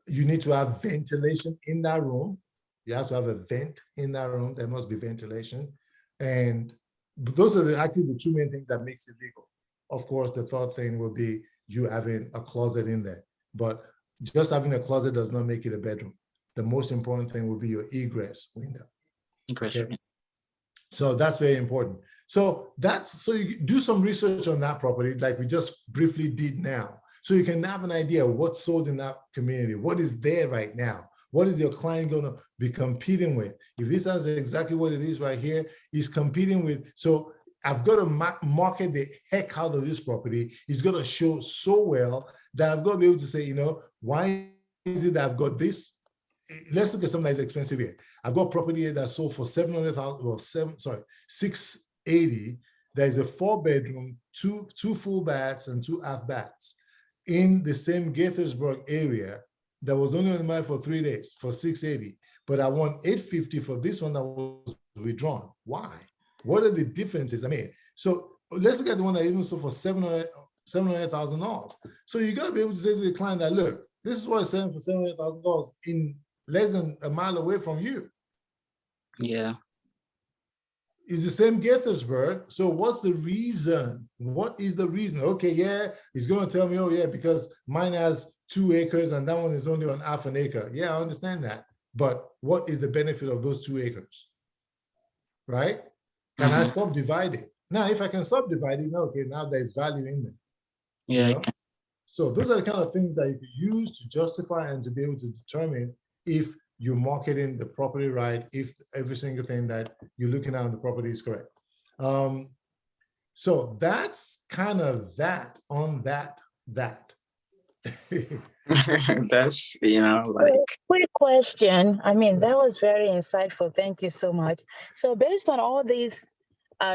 need to have ventilation in that room. You have to have a vent in that room. There must be ventilation. And those are actually the 2 main things that makes it legal. Of course, the third thing will be you having a closet in there. But just having a closet does not make it a bedroom. The most important thing will be your egress window. Egress. Okay? So that's very important. So you do some research on that property, like we just briefly did now. So you can have an idea of what's sold in that community, what is there right now. What is your client going to be competing with? If this is exactly what it is right here, he's competing with, so I've got to market the heck out of this property. It's going to show so well that I've got to be able to say, you know, why is it that I've got this? Let's look at something that's expensive here. I've got property here that sold for 700,000, well, 680. There's a 4-bedroom, two full baths and 2 half baths in the same Gaithersburg area that was only on the market for 3 days for 680. But I want 850 for this one that was withdrawn. Why? What are the differences? I mean, so let's look at the one that even sold for $700,000. So you got to be able to say to the client that, look, this is what it's selling for $700,000 in less than a mile away from you. Yeah. It's the same Gaithersburg. So what's the reason? What is the reason? Okay, yeah, he's going to tell me, oh yeah, because mine has 2 acres and that one is only on half an acre. Yeah, I understand that. But what is the benefit of those 2 acres? right? Can I subdivide it? Now, if I can subdivide it, okay, now there's value in it, you know? So those are the kind of things that you could use to justify and to be able to determine if you're marketing the property right, if every single thing that you're looking at on the property is correct. So that's kind of that on that. That's, like, Quick question. I mean, that was very insightful. Thank you so much. So based on all these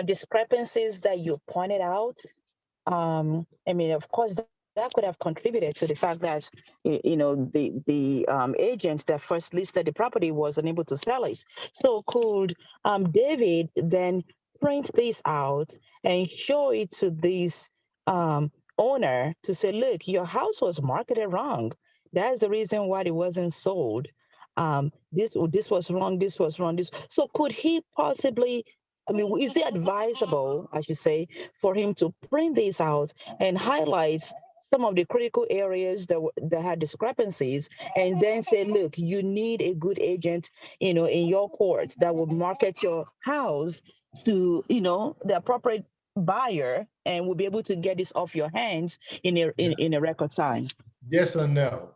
discrepancies that you pointed out, I mean, of course, that could have contributed to the fact that the agent that first listed the property was unable to sell it. So could David then print this out and show it to this owner to say, look, your house was marketed wrong. That's the reason why it wasn't sold. This was wrong. This was wrong. So could he possibly? I mean, is it advisable, I should say, for him to print this out and highlight some of the critical areas that had discrepancies, and then say, look, you need a good agent, in your court that will market your house to, the appropriate buyer, and will be able to get this off your hands in a record time? Yes or no?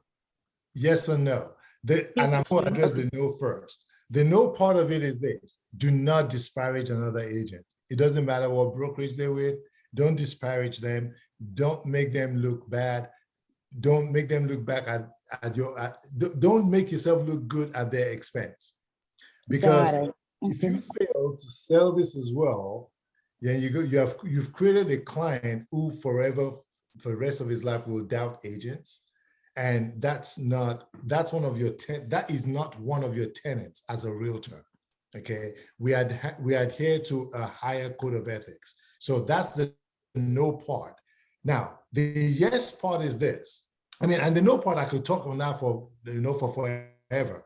Yes or no? And I'm going to address the no first. The no part of it is this: do not disparage another agent. It doesn't matter what brokerage they're with. Don't disparage them. Don't make them look bad. Don't make them look back don't make yourself look good at their expense. Because if you fail to sell this as well, then you've created a client who forever, for the rest of his life, will doubt agents. And that is not one of your tenets as a realtor. Okay, we adhere to a higher code of ethics. So that's the no part. Now, the yes part is this. I mean, and the no part I could talk on that for forever,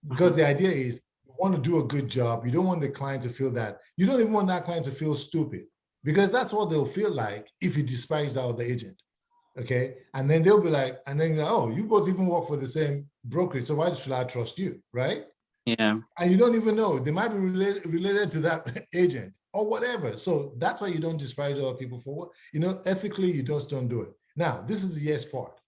because the idea is you want to do a good job. You don't want the client to feel that. You don't even want that client to feel stupid, because that's what they'll feel like if you disparage that other agent. Okay, and then they'll be like, oh, you both even work for the same brokerage, so why should I trust you, right? Yeah. And you don't even know, they might be related to that agent or whatever. So that's why you don't disparage other people for what, ethically, you just don't do it. Now, this is the yes part.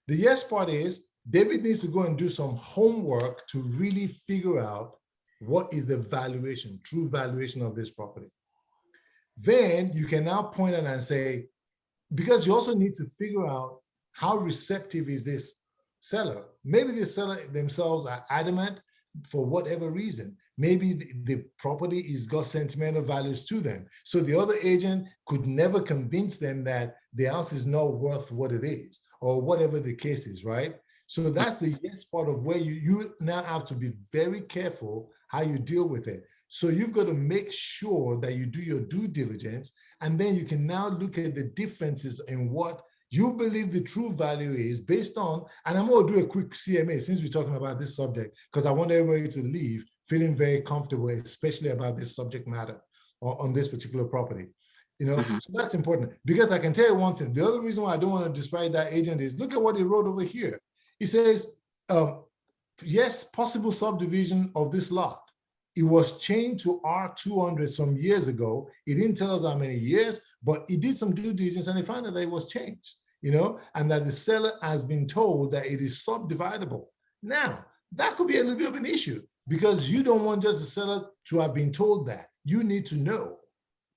The yes part is David needs to go and do some homework to really figure out what is the valuation, true valuation of this property. Then you can now point out and say, because you also need to figure out how receptive is this seller. Maybe the seller themselves are adamant for whatever reason. Maybe the property has got sentimental values to them. So the other agent could never convince them that the house is not worth what it is, or whatever the case is, right? So that's the yes part of where you now have to be very careful how you deal with it. So you've got to make sure that you do your due diligence, and then you can now look at the differences in what you believe the true value is based on, and I'm going to do a quick CMA since we're talking about this subject, because I want everybody to leave feeling very comfortable, especially about this subject matter on this particular property. So that's important, because I can tell you one thing. The other reason why I don't want to disparage that agent is look at what he wrote over here. He says, yes, possible subdivision of this lot. It was changed to R200 some years ago. He didn't tell us how many years, but he did some due diligence and he found out that it was changed, and that the seller has been told that it is subdividable. Now, that could be a little bit of an issue, because you don't want just the seller to have been told that. You need to know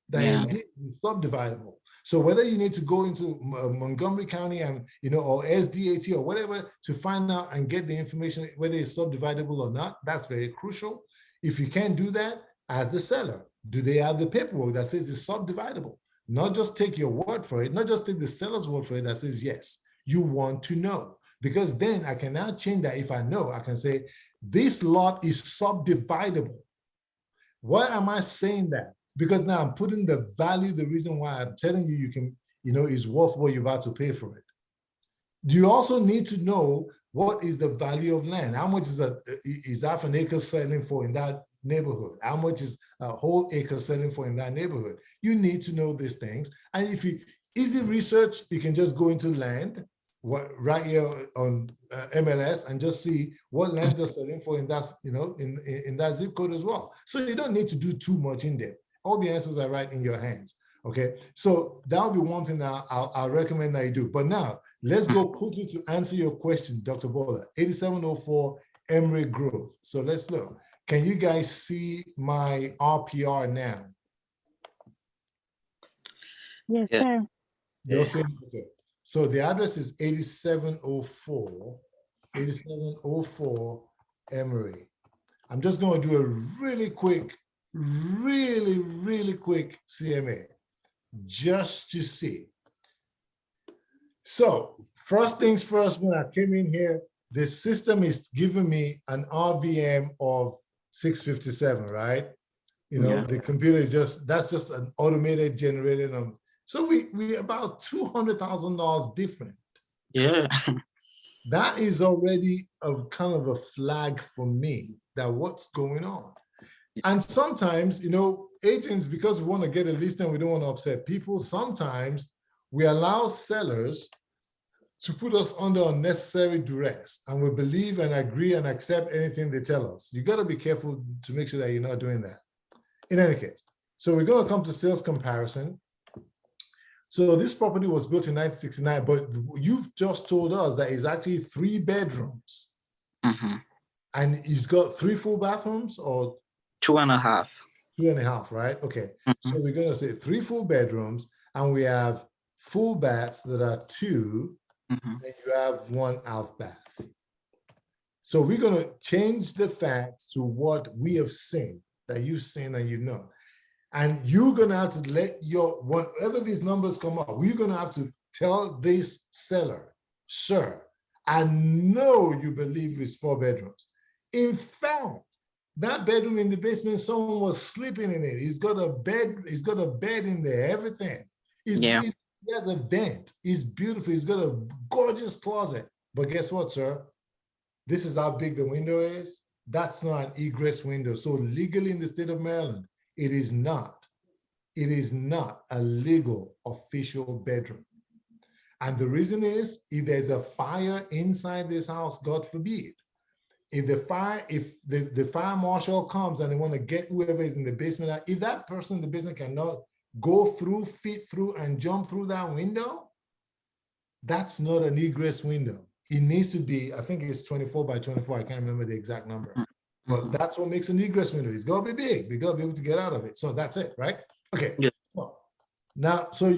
that it is subdividable. So whether you need to go into Montgomery County and, or SDAT or whatever to find out and get the information, whether it's subdividable or not, that's very crucial. If you can't do that as the seller, do they have the paperwork that says it's subdividable? Not just take your word for it, not just take the seller's word for it that says yes. You want to know, because then I can now change that. If I know, I can say, this lot is subdividable. Why am I saying that? Because now I'm putting the value, the reason why I'm telling you can, is worth what you're about to pay for it. Do you also need to know what is the value of land? How much is half an acre selling for in that neighborhood? How much is a whole acre selling for in that neighborhood? You need to know these things. And if you easy research, you can just go into land right here on MLS and just see what lands are selling for in that, in that zip code as well. So you don't need to do too much in depth. All the answers are right in your hands. Okay, so that'll be one thing that I'll recommend that you do. But now let's go quickly to answer your question, Dr. Bola. 8704 Emory Grove. So let's look. Can you guys see my RPR now? Yes, Yeah. sir. You're saying, okay. So the address is 8704 Emory. I'm just going to do a really quick CMA just to see. So first things first, when I came in here, the system is giving me an RVM of 657, right? The computer is that's just an automated generated number. So we about $200,000 different. Yeah. That is already a kind of a flag for me that what's going on. And sometimes, agents, because we want to get a list and we don't want to upset people, sometimes we allow sellers to put us under unnecessary duress, and we believe and agree and accept anything they tell us. You got to be careful to make sure that you're not doing that. In any case, so we're going to come to sales comparison. So this property was built in 1969, but you've just told us that it's actually 3 bedrooms. And it's got 3 full bathrooms or 2.5. 2.5, right? Okay. So we're going to say 3 full bedrooms, and we have full baths that are 2, and you have 1 out bath. So we're going to change the facts to what we have seen, that you've seen and you know. And you're going to have to let whatever these numbers come up, we're going to have to tell this seller, sir, I know you believe it's 4 bedrooms. In fact, that bedroom in the basement, someone was sleeping in it. He's got a bed in there, everything. He has a vent. He's beautiful. He's got a gorgeous closet. But guess what, sir? This is how big the window is. That's not an egress window. So legally in the state of Maryland, it is not a legal official bedroom. And the reason is, if there's a fire inside this house, God forbid, if the fire marshal comes and they want to get whoever is in the basement out, if that person in the basement cannot go through, fit through, and jump through that window, that's not an egress window. It needs to be, I think it's 24 by 24. I can't remember the exact number. But that's what makes an egress window. It's got to be big. We got to be able to get out of it. So that's it, right? Okay. Yeah. Now, so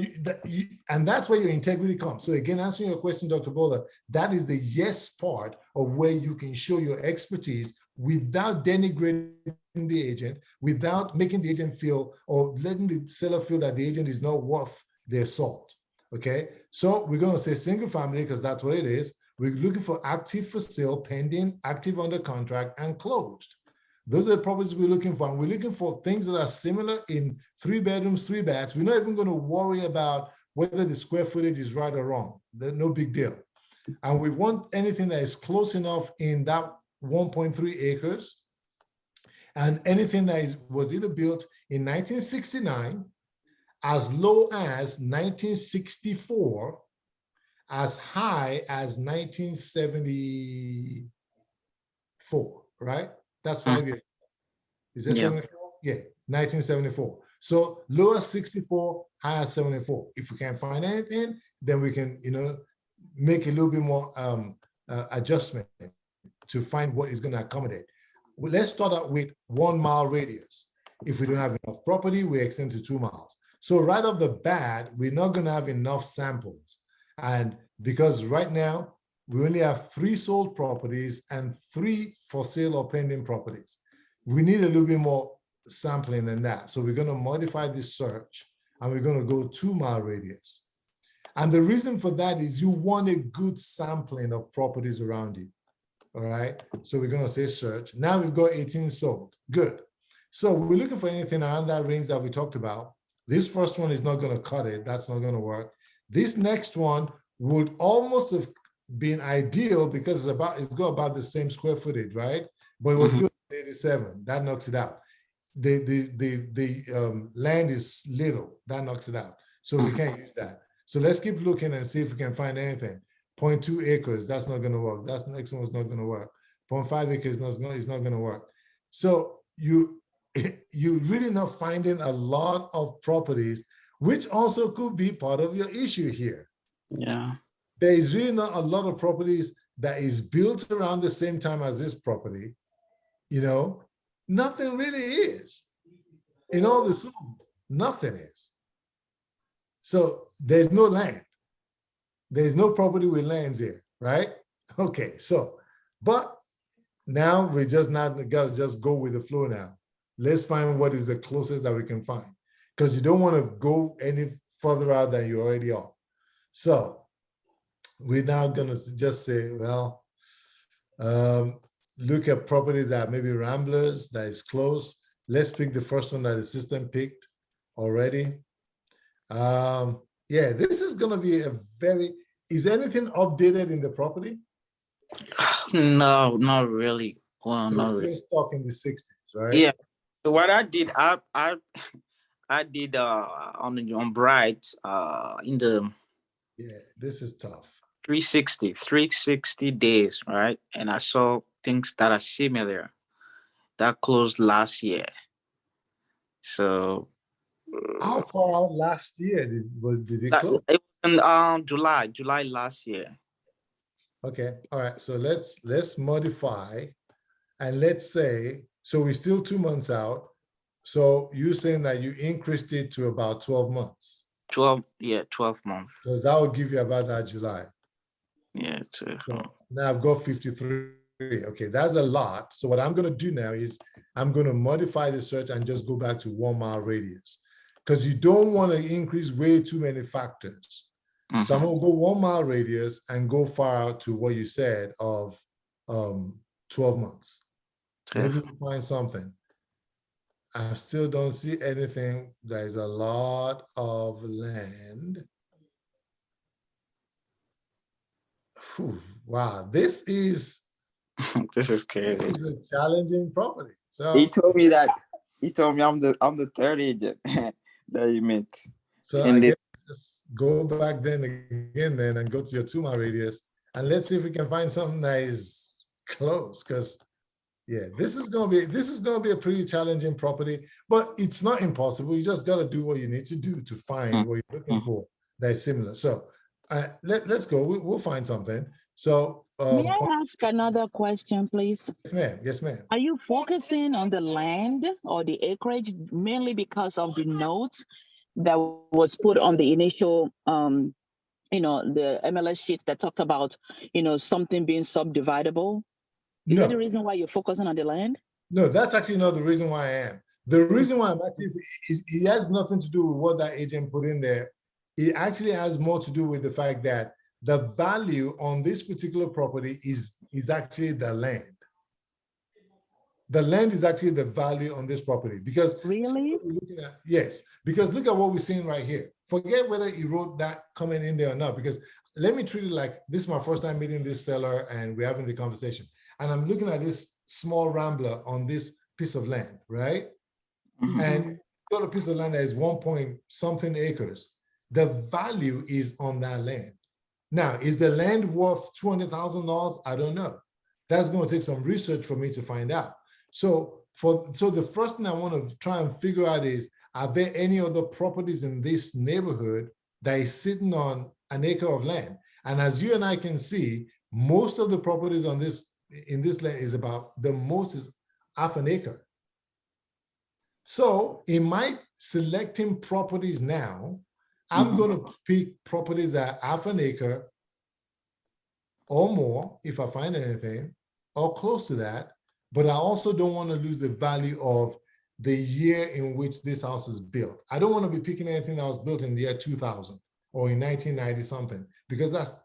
and that's where your integrity comes. So again, answering your question, Dr. Bola, that is the yes part of where you can show your expertise without denigrating the agent, without making the agent feel or letting the seller feel that the agent is not worth their salt. Okay. So we're going to say single family because that's what it is. We're looking for active for sale, pending, active under contract, and closed. Those are the properties we're looking for. And we're looking for things that are similar in 3 bedrooms, 3 baths. We're not even going to worry about whether the square footage is right or wrong. There's no big deal. And we want anything that is close enough in that 1.3 acres. And anything that was either built in 1969, as low as 1964, as high as 1974, right? That's 5 years. Is that 74? Yeah, 1974. So low as 64, high as 74. If we can't find anything, then we can, make a little bit more adjustment to find what is going to accommodate. Well, let's start out with 1 mile radius. If we don't have enough property, we extend to 2 miles. So right off the bat, we're not going to have enough samples. And because right now, we only have 3 sold properties and 3 for sale or pending properties. We need a little bit more sampling than that. So we're going to modify this search and we're going to go 2 mile radius. And the reason for that is you want a good sampling of properties around you. All right. So we're going to say search. Now we've got 18 sold. Good. So we're looking for anything around that range that we talked about. This first one is not going to cut it. That's not going to work. This next one would almost have been ideal because it's got about the same square footage, right? But it was built in 87. That knocks it out. The land is little. That knocks it out. So we can't use that. So let's keep looking and see if we can find anything. 0.2 acres, that's not going to work. That's the next one's not going to work. 0.5 acres is not going to work. So you really not finding a lot of properties, which also could be part of your issue here. Yeah. There is really not a lot of properties that is built around the same time as this property. You know, nothing really is. In all the zone, nothing is. So there's no land. There's no property with lands here, right? Okay, so, but now we just not gotta just go with the flow now. Let's find what is the closest that we can find, because you don't want to go any further out than you already are. So we're now gonna just say, well, look at properties that maybe Ramblers, that is close. Let's pick the first one that the system picked already. Yeah, this is gonna be a very, is anything updated in the property? No, not really. Well, So not it's really. still stuck in the 60s, right? Yeah. So what I did, I did on Bright in the Yeah, this is tough. 360 days, right? And I saw things that are similar that closed last year. So How far out last year did it close? it was in July last year. Okay, all right. So let's modify, and let's say, so we're still 2 months out. So you're saying that you increased it to about 12 months. 12 months. So that will give you about that July. Yeah. So now I've got 53. Okay, that's a lot. So what I'm going to do now is I'm going to modify the search and just go back to 1 mile radius, because you don't want to increase way too many factors. So I'm going to go 1 mile radius and go far out to what you said of 12 months. Maybe we'll find something. I still don't see anything. There's a lot of land. Whew, wow, this is this is crazy. This is a challenging property. So He told me I'm the third agent that he met. So I guess just go back then again and go to your 2 mile radius, and let's see if we can find something that is close. Because yeah, this is gonna be a pretty challenging property, but it's not impossible. You just gotta do what you need to do to find what you're looking for that is similar. So let's go. We'll find something. So may I ask another question, please? Yes, ma'am. Yes, ma'am. Are you focusing on the land or the acreage mainly because of the notes that was put on the initial, the MLS sheet that talked about, something being subdividable? Is that the reason why you're focusing on the land? No, that's actually not the reason why I am. The reason why I'm actually, it has nothing to do with what that agent put in there. It actually has more to do with the fact that the value on this particular property is actually the land. The land is actually the value on this property, because really, yes, because look at what we're seeing right here. Forget whether he wrote that comment in there or not, because let me treat it like this is my first time meeting this seller and we're having the conversation. And I'm looking at this small rambler on this piece of land, right? And got a piece of land that is 1 point something acres. The value is on that land. Now, is the land worth $200,000? I don't know. That's going to take some research for me to find out. So the first thing I want to try and figure out is, are there any other properties in this neighborhood that is sitting on an acre of land? And as you and I can see, most of the properties in this land is about, the most is half an acre. So in my selecting properties now, I'm going to pick properties that are half an acre or more, if I find anything, or close to that. But I also don't want to lose the value of the year in which this house is built. I don't want to be picking anything that was built in the year 2000 or in 1990 something, because that's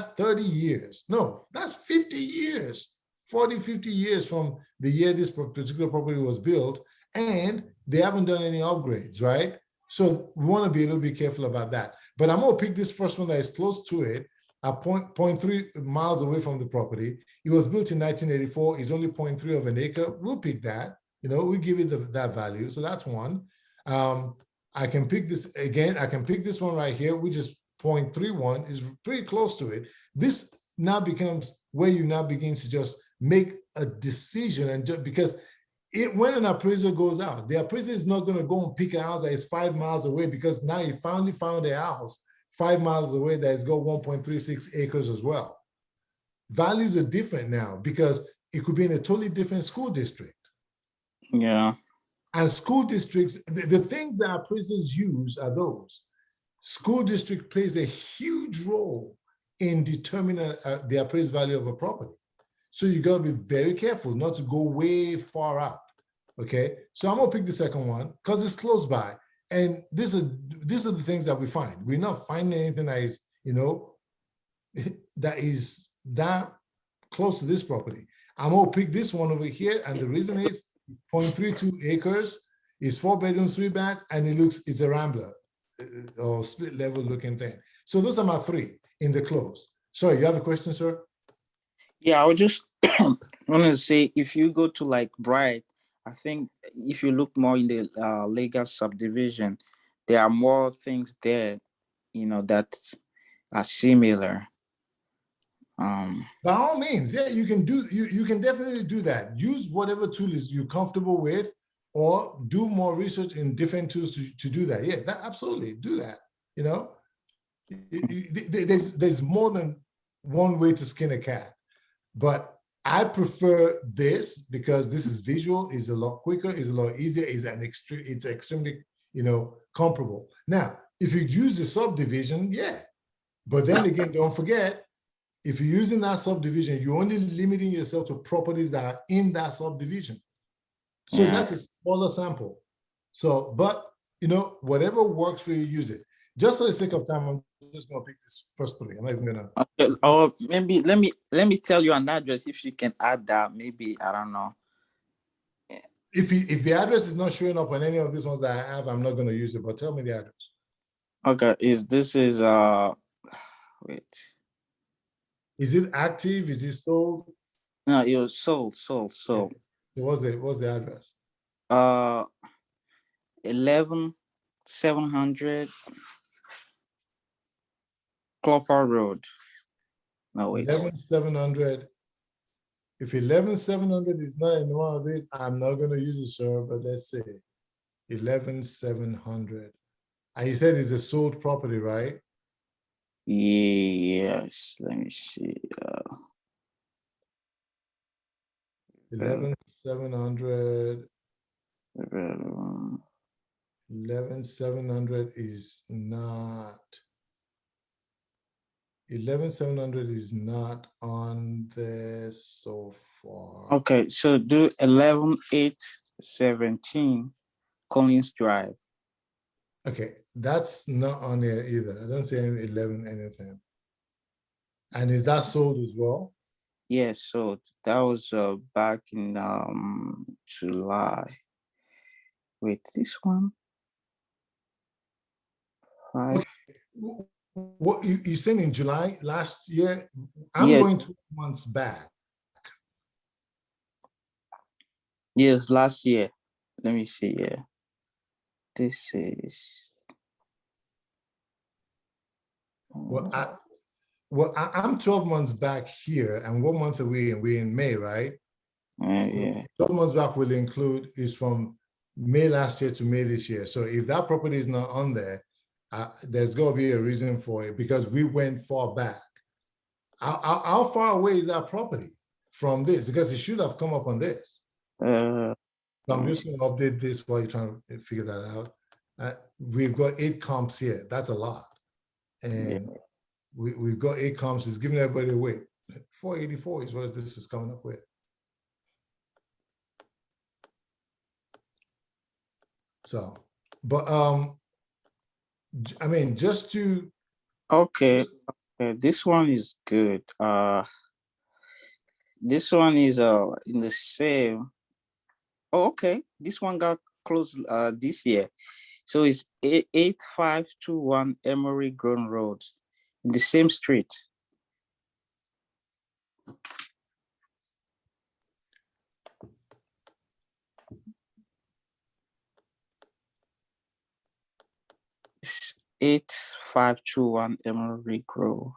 30 years. No, that's 50 years, 40, 50 years from the year this particular property was built, and they haven't done any upgrades, right? So we want to be a little bit careful about that. But I'm going to pick this first one that is close to it, at 0.3 miles away from the property. It was built in 1984. It's only 0.3 of an acre. We'll pick that. We give it that value. So that's one. I can pick this again. I can pick this one right here, which is 0.31 is pretty close to it. This now becomes where you now begin to just make a decision, and just because when an appraiser goes out, the appraiser is not going to go and pick a house that is 5 miles away, because now he finally found a house 5 miles away that has got 1.36 acres as well. Values are different now because it could be in a totally different school district. Yeah. And school districts, the things that appraisers use are those. School district plays a huge role in determining the appraised value of a property. So you got to be very careful not to go way far out. Okay, so I'm gonna pick the second one because it's close by, and these are the things that we find. We're not finding anything that is, that is that close to this property. I'm gonna pick this one over here, and the reason is 0.32 acres, is 4 bedrooms, 3 baths, and it's a rambler or split level looking thing. So those are my 3 in the close. Sorry, you have a question, sir? Yeah, I would just want to say, if you go to like Bright, I think if you look more in the legal subdivision, there are more things there, that are similar. By all means, yeah, you can definitely do that. Use whatever tool is you're comfortable with, or do more research in different tools to do that. Yeah, absolutely do that. There's more than one way to skin a cat, but I prefer this because this is visual, is a lot quicker, is a lot easier, it's extremely, comparable. Now, if you use the subdivision, yeah, but then again, don't forget, if you're using that subdivision, you're only limiting yourself to properties that are in that subdivision. So that's a smaller sample. So, but whatever works for you, use it. Just for the sake of time, I'm just gonna pick this first 3. I'm not even gonna. Okay, or maybe let me tell you an address. If you can add that, maybe, I don't know. If the address is not showing up on any of these ones that I have, I'm not gonna use it. But tell me the address. Okay, wait. Is it active? Is it sold? No, it was sold. So what's the address? 11700 Clopper Road. No, wait. 11700. If 11700 is not in one of these, I'm not gonna use it, sir. But let's see, 11700. And you said it's a sold property, right? Yes. Let me see. 11700. 11700 is not. 11700 is not on this so far. Okay, so do 11817 Collins Drive. Okay, that's not on there either. I don't see any 11 anything. And is that sold as well? Yes, so that was back in July. Wait, this one? 5. Okay. What you said in July last year? I'm Yeah. going 2 months back. Yes, last year. Let me see. Yeah, this is. I'm 12 months back here, and what month are we in? We're in May, right? Yeah. 12 months back will include is from May last year to May this year. So if that property is not on there, there's got to be a reason for it, because we went far back. How far away is that property from this? Because it should have come up on this. So I'm just going to update this while you're trying to figure that out. We've got 8 comps here. That's a lot. And we've got 8 comps. It's giving everybody a weight. 484 is what this is coming up with. So, but I mean, just to. Okay. This one is good. This one is in the same. Oh, okay. This one got closed this year. So it's 8521 Emory Grown Road in the same street. It's 8521 Emery Grove.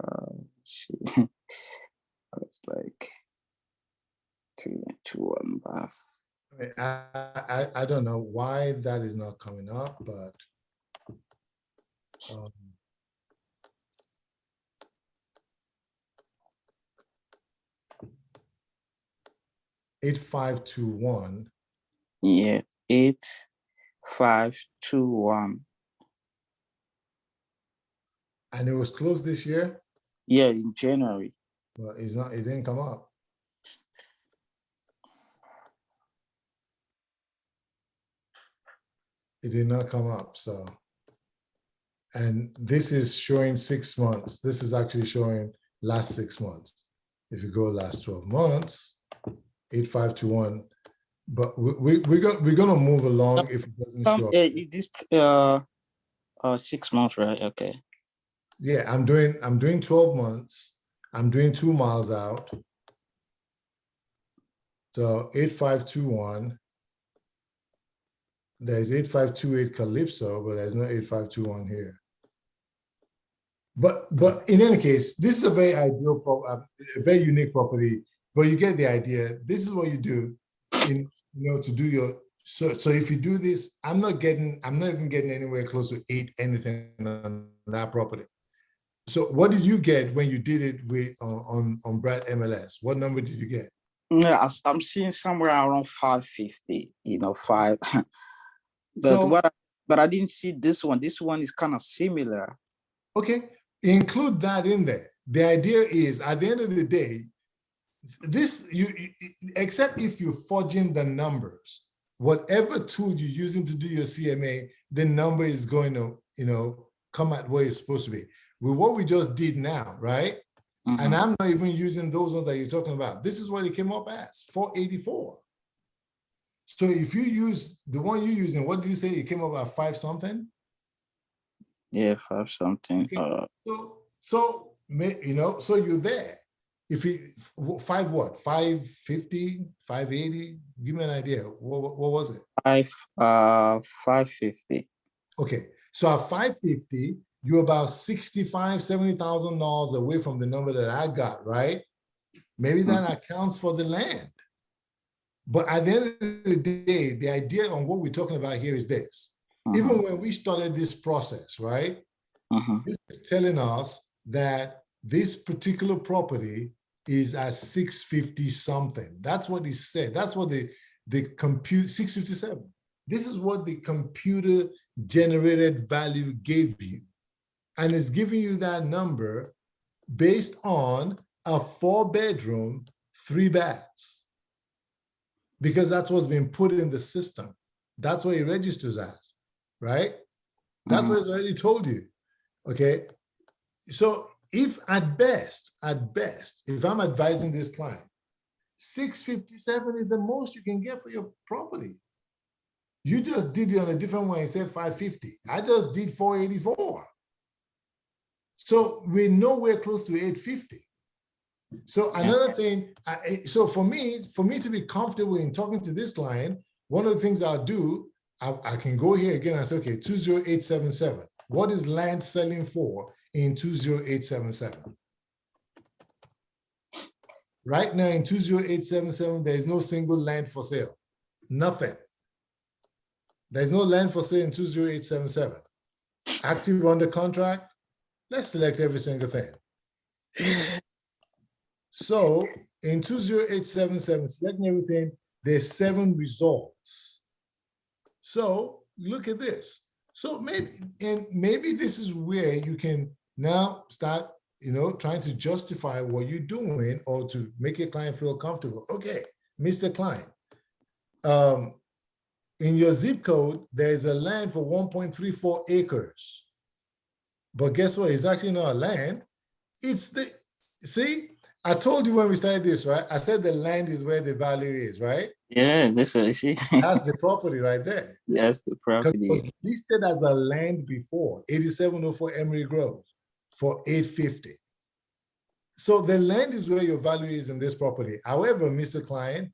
Let's see. It's like 3 2 1 bath. I don't know why that is not coming up, but 8521. Yeah, 8521. And it was closed this year, Yeah, in January. but it's not, it didn't come up. It did not come up, so. And this is showing 6 months. This is actually showing last 6 months. If you go last 12 months, 8521. But we're gonna move along if it doesn't show up. This 6 months, right? Okay. Yeah, I'm doing 12 months. I'm doing 2 miles out. So 8521. There's 8528 Calypso, but there's no 8521 here. But in any case, this is a very ideal, a very unique property. But you get the idea. This is what you do, to do your search. So if you do this, I'm not even getting anywhere close to 8 anything on that property. So what did you get when you did it with on Brad MLS? What number did you get? Yeah, I'm seeing somewhere around 550. 5. But I didn't see this one. This one is kind of similar. Okay, include that in there. The idea is, at the end of the day, this except if you're forging the numbers, whatever tool you're using to do your CMA, the number is going to come at where it's supposed to be. With what we just did now, right? Mm-hmm. And I'm not even using those ones that you're talking about. This is what it came up as 484. So if you use the one you're using, what do you say it came up at 5 something? Yeah, 5 something. Okay. So you're there. If it 5 what? 550, 580? Give me an idea. What was it? 550. Okay. So at 550, you're about $65,000-$70,000 away from the number that I got, right? Maybe that accounts for the land. But at the end of the day, the idea on what we're talking about here is this. Even when we started this process, right? This is telling us that this particular property is at 650 something. That's what he said. That's what the compute 657. This is what the computer generated value gave you. And it's giving you that number based on a 4-bedroom, 3 baths. Because that's what's been put in the system. That's what it registers as, right? That's what it's already told you. Okay. So if at best, if I'm advising this client, 657 is the most you can get for your property. You just did it on a different way and said 550. I just did 484. So we're nowhere close to 850. So another thing, so for me to be comfortable in talking to this client, one of the things I'll do, I can go here again and say, okay, 20877. What is land selling for in 20877? Right now in 20877, there is no single land for sale. Nothing. There's no land for sale in 20877. Active under contract. Let's select every single thing. So in 20877, selecting everything, there's 7 results. So look at this. So maybe this is where you can now start, trying to justify what you're doing or to make your client feel comfortable. Okay, Mr. Client, in your zip code, there's a land for 1.34 acres. But guess what? It's actually not a land. It's see, I told you when we started this, right? I said the land is where the value is, right? Yeah, that's what I see. That's the property right there. That's the property. Because it was listed as a land before, 8704 Emery Grove for 850. So the land is where your value is in this property. However, Mr. Client,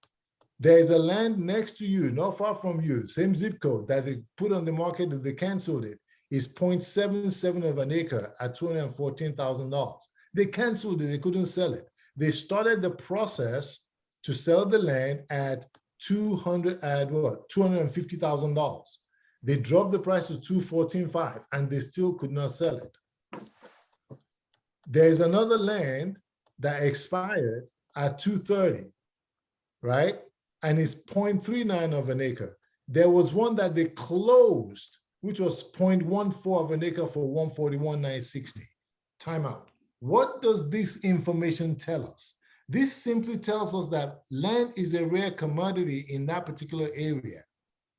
There is a land next to you, not far from you, same zip code that they put on the market if they canceled it, is 0.77 of an acre at $214,000. They canceled it, they couldn't sell it. They started the process to sell the land at $250,000. They dropped the price to $214,500 and they still could not sell it. There's another land that expired at $230,000, right? And it's 0.39 of an acre. There was one that they closed, which was 0.14 of an acre for $141,960. Time out. What does this information tell us? This simply tells us that land is a rare commodity in that particular area,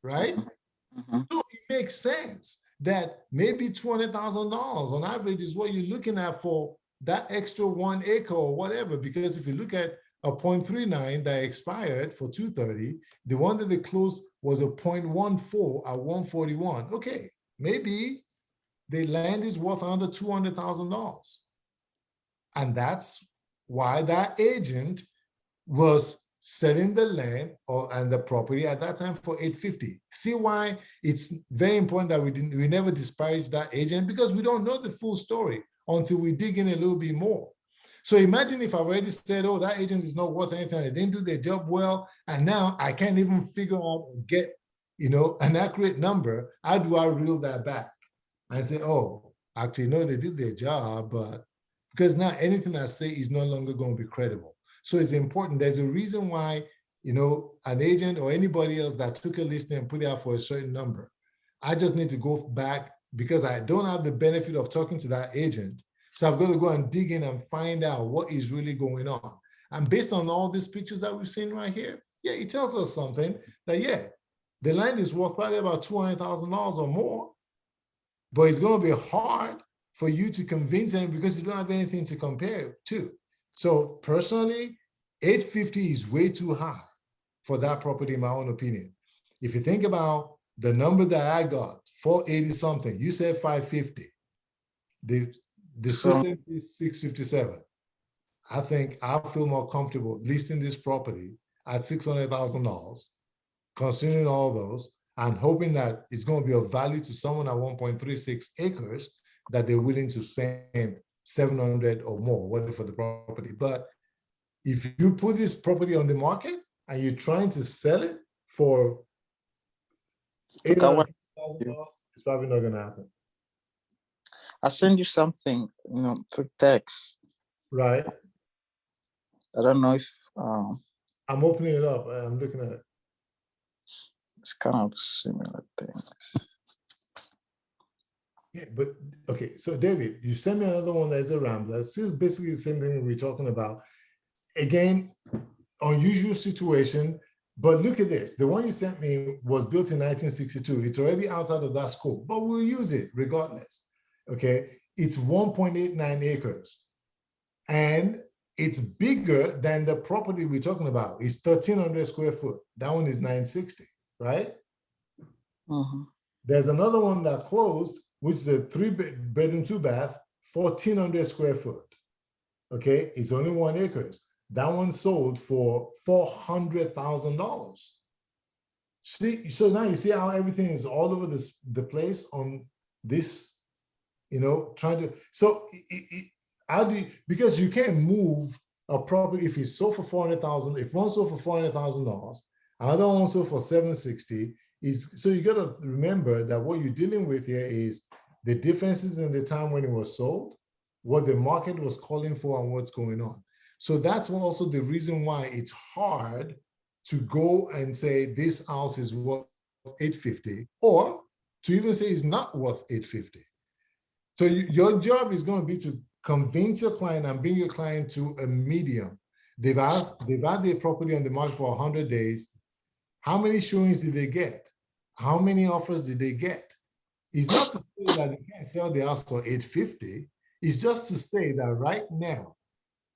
right? So it makes sense that maybe $200,000 on average is what you're looking at for that extra 1 acre or whatever. Because if you look at a 0.39 that expired for $230,000, the one that they closed was a 0.14 at $141,000. Okay, maybe the land is worth under $200,000. And that's why that agent was selling the land and the property at that time for $850,000. See why it's very important that we never disparage that agent, because we don't know the full story until we dig in a little bit more. So imagine if I've already said, oh, that agent is not worth anything, they didn't do their job well, and now I can't even figure out or get, an accurate number. How do I reel that back and say, oh, actually, no, they did their job, but because now anything I say is no longer going to be credible. So it's important. There's a reason why, an agent or anybody else that took a listing and put it out for a certain number, I just need to go back because I don't have the benefit of talking to that agent. So I've got to go and dig in and find out what is really going on. And based on all these pictures that we've seen right here, yeah, it tells us something that, yeah, the land is worth probably about $200,000 or more, but it's going to be hard for you to convince them because you don't have anything to compare to. So personally, $850,000 is way too high for that property, in my own opinion. If you think about the number that I got, 480 something, you said 550. The system is 657. I think I feel more comfortable listing this property at $600,000, considering all those, and hoping that it's going to be of value to someone at 1.36 acres that they're willing to spend 700 or more, whatever, for the property. But if you put this property on the market and you're trying to sell it for $800,000, it's probably not going to happen. I send you something, through text. Right. I don't know if I'm opening it up. I'm looking at it. it's kind of similar things. Yeah, but okay. So David, you sent me another one that is a Rambler. This is basically the same thing we're talking about. Again, unusual situation. But look at this. The one you sent me was built in 1962. It's already outside of that scope, but we'll use it regardless. Okay, it's 1.89 acres. And it's bigger than the property we're talking about. It's 1,300 square foot. That one is 960, right? There's another one that closed, which is a 3-bedroom, 2-bath, 1,400 square foot. Okay, it's only 1 acre. That one sold for $400,000. See, so now you see how everything is all over the place on this, trying to, so how do you, because you can't move a property if it's sold for $400,000, if one sold for $400,000, another one sold for $760, so you got to remember that what you're dealing with here is the differences in the time when it was sold, what the market was calling for, and what's going on. So that's also the reason why it's hard to go and say this house is worth $850, or to even say it's not worth $850. So your job is going to be to convince your client and bring your client to a medium. They've had their property on the market for 100 days. How many showings did they get? How many offers did they get? It's not to say that you can't sell the house for $850. It's just to say that right now,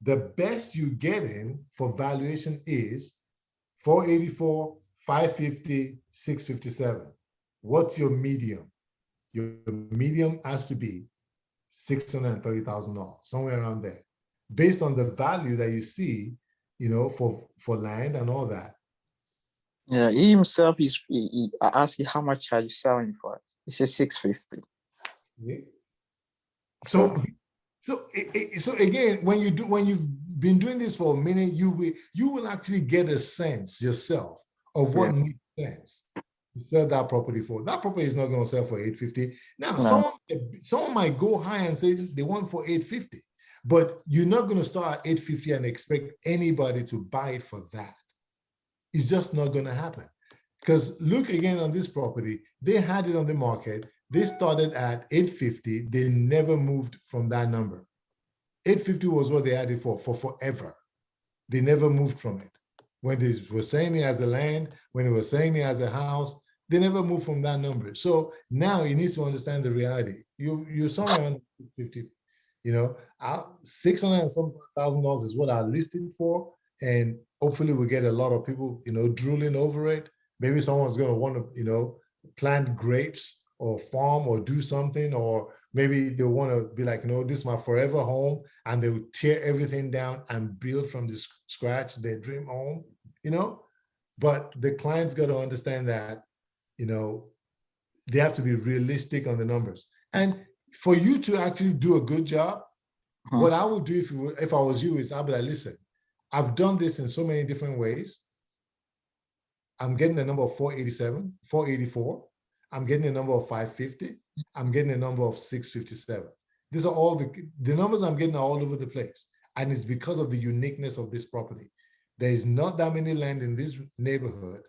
the best you get in for valuation is $484, $550, $657. What's your medium? Your medium has to be $630,000, somewhere around there, based on the value that you see, for land and all that. Yeah, he himself I asked you how much are you selling for? He said 650. Yeah. So So, so again, when you've been doing this for a minute, you will actually get a sense yourself of yeah, what makes sense to sell that property for. That property is not going to sell for 850. Now, no, someone might go high and say they want for 850, but you're not going to start at 850 and expect anybody to buy it for that. It's just not going to happen. Because look again on this property, they had it on the market. They started at 850. They never moved from that number. 850 was what they had it for forever. They never moved from it. When they were saying it as a land, when they were saying it as a house, they never moved from that number. So now you need to understand the reality. You're somewhere around 50, you know, 600 and some $1,000 is what I listed for. And hopefully we get a lot of people, drooling over it. Maybe someone's going to want to, plant grapes or farm or do something, or maybe they want to be like, this is my forever home, and they will tear everything down and build from the scratch their dream home, But the client's got to understand that, they have to be realistic on the numbers. And for you to actually do a good job, what I would do if I was you is I'd be like, listen, I've done this in so many different ways. I'm getting a number of 487, 484. I'm getting a number of 550. I'm getting a number of 657. These are all the numbers I'm getting are all over the place. And it's because of the uniqueness of this property. There is not that many land in this neighborhood.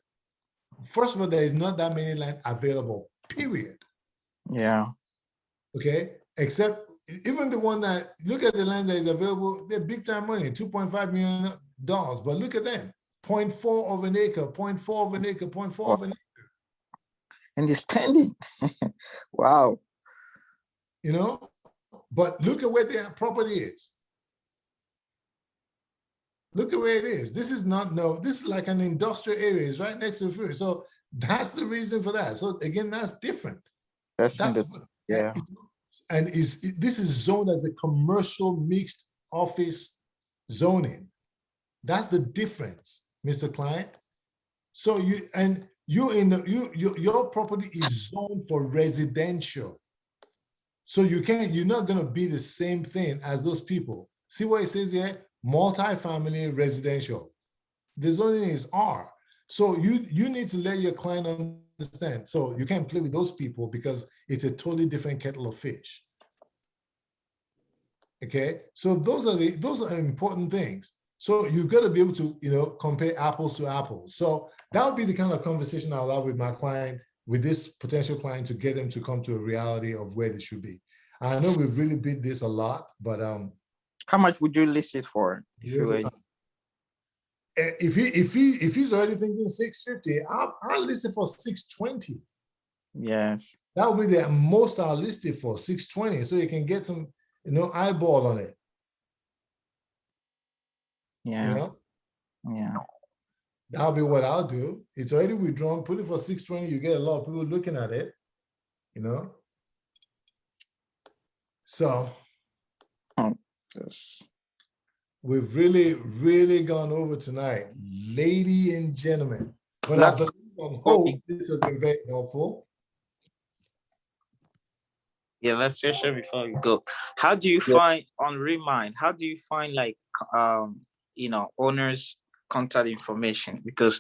First of all, there is not that many land available, period. yeah. Okay, except even the one that, look at the land that is available, they're big time money, $2.5 million. But look at them, 0.4 of an acre, 0.4 of an acre, 0.4 of an acre. And it's pending. Wow. But look at where their property is. Look at where it is. This is this is like an industrial area. It's right next to the freeway. So that's the reason for that. So again, that's different. That's yeah. And this is zoned as a commercial mixed office zoning. That's the difference, Mr. Client. So your property is zoned for residential. So you're not going to be the same thing as those people. See what it says here? Multi-family residential. The zoning is R. So you need to let your client understand. So you can't play with those people because it's a totally different kettle of fish. Okay, so those are important things. So you've got to be able to, compare apples to apples. So that would be the kind of conversation I'll have with my client, with this potential client, to get them to come to a reality of where they should be. I know we've really beat this a lot, but how much would you list it for? If he's already thinking 650, I'll list it for 620. Yes. That would be the most I'll list it for, 620, so you can get some eyeball on it. Yeah. Yeah. That'll be what I'll do. It's already withdrawn. Put it for 620. You get a lot of people looking at it. So yes. We've really, really gone over tonight, ladies and gentlemen. But I believe and hope this has been very helpful. Yeah, let's just share before we go. How do you find on Remind? How do you find like owners' contact information? Because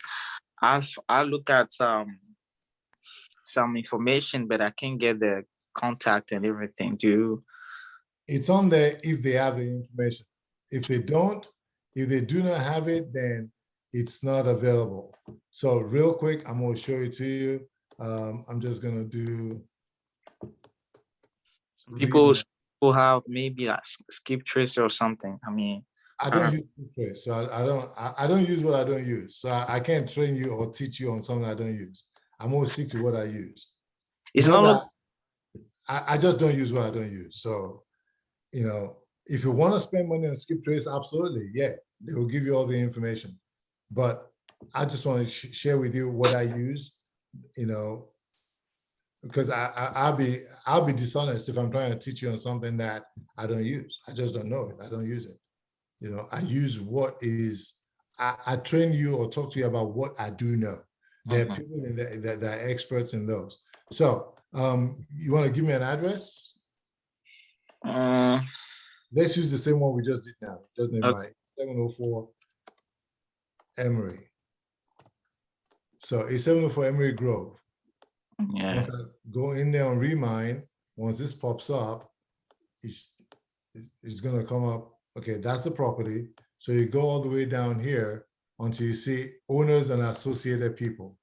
I look at some information, but I can't get the contact and everything. It's on there if they have the information. If they don't, if they do not have it, then it's not available. So real quick, I'm going to show it to you. I'm just going to do. People who have maybe a skip trace or something. I mean, I don't use skip trace, so I don't use what I don't use. So I can't train you or teach you on something I don't use. I'm going to stick to what I use. It's not that I just don't use what I don't use. So, if you want to spend money on skip trace, absolutely, yeah, they will give you all the information. But I just want to share with you what I use, because I'll be dishonest if I'm trying to teach you on something that I don't use. I just don't know it. I don't use it. I use what is. I train you or talk to you about what I do know. There are people that are experts in those. So you want to give me an address? Let's use the same one we just did now. Doesn't it matter? 704 Emory. So it's 704 Emory Grove. Yeah. Once I go in there on Remind, once this pops up, it's going to come up. Okay, that's the property. So you go all the way down here until you see owners and associated people.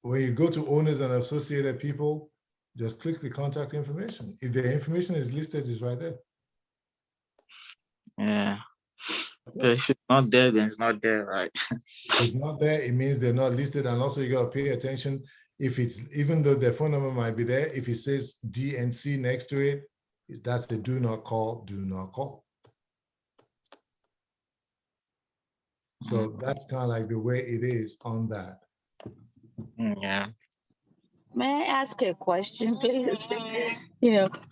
When you go to owners and associated people, just click the contact information. If the information is listed, it's right there. Yeah. But if it's not there, then it's not there, right? If it's not there, it means they're not listed. And also you got to pay attention. If it's, even though their phone number might be there, if it says DNC next to it, that's the do not call, do not call. So that's kind of like the way it is on that. Yeah. May I ask a question, please?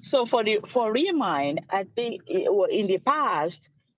So for Remind, I think in the past,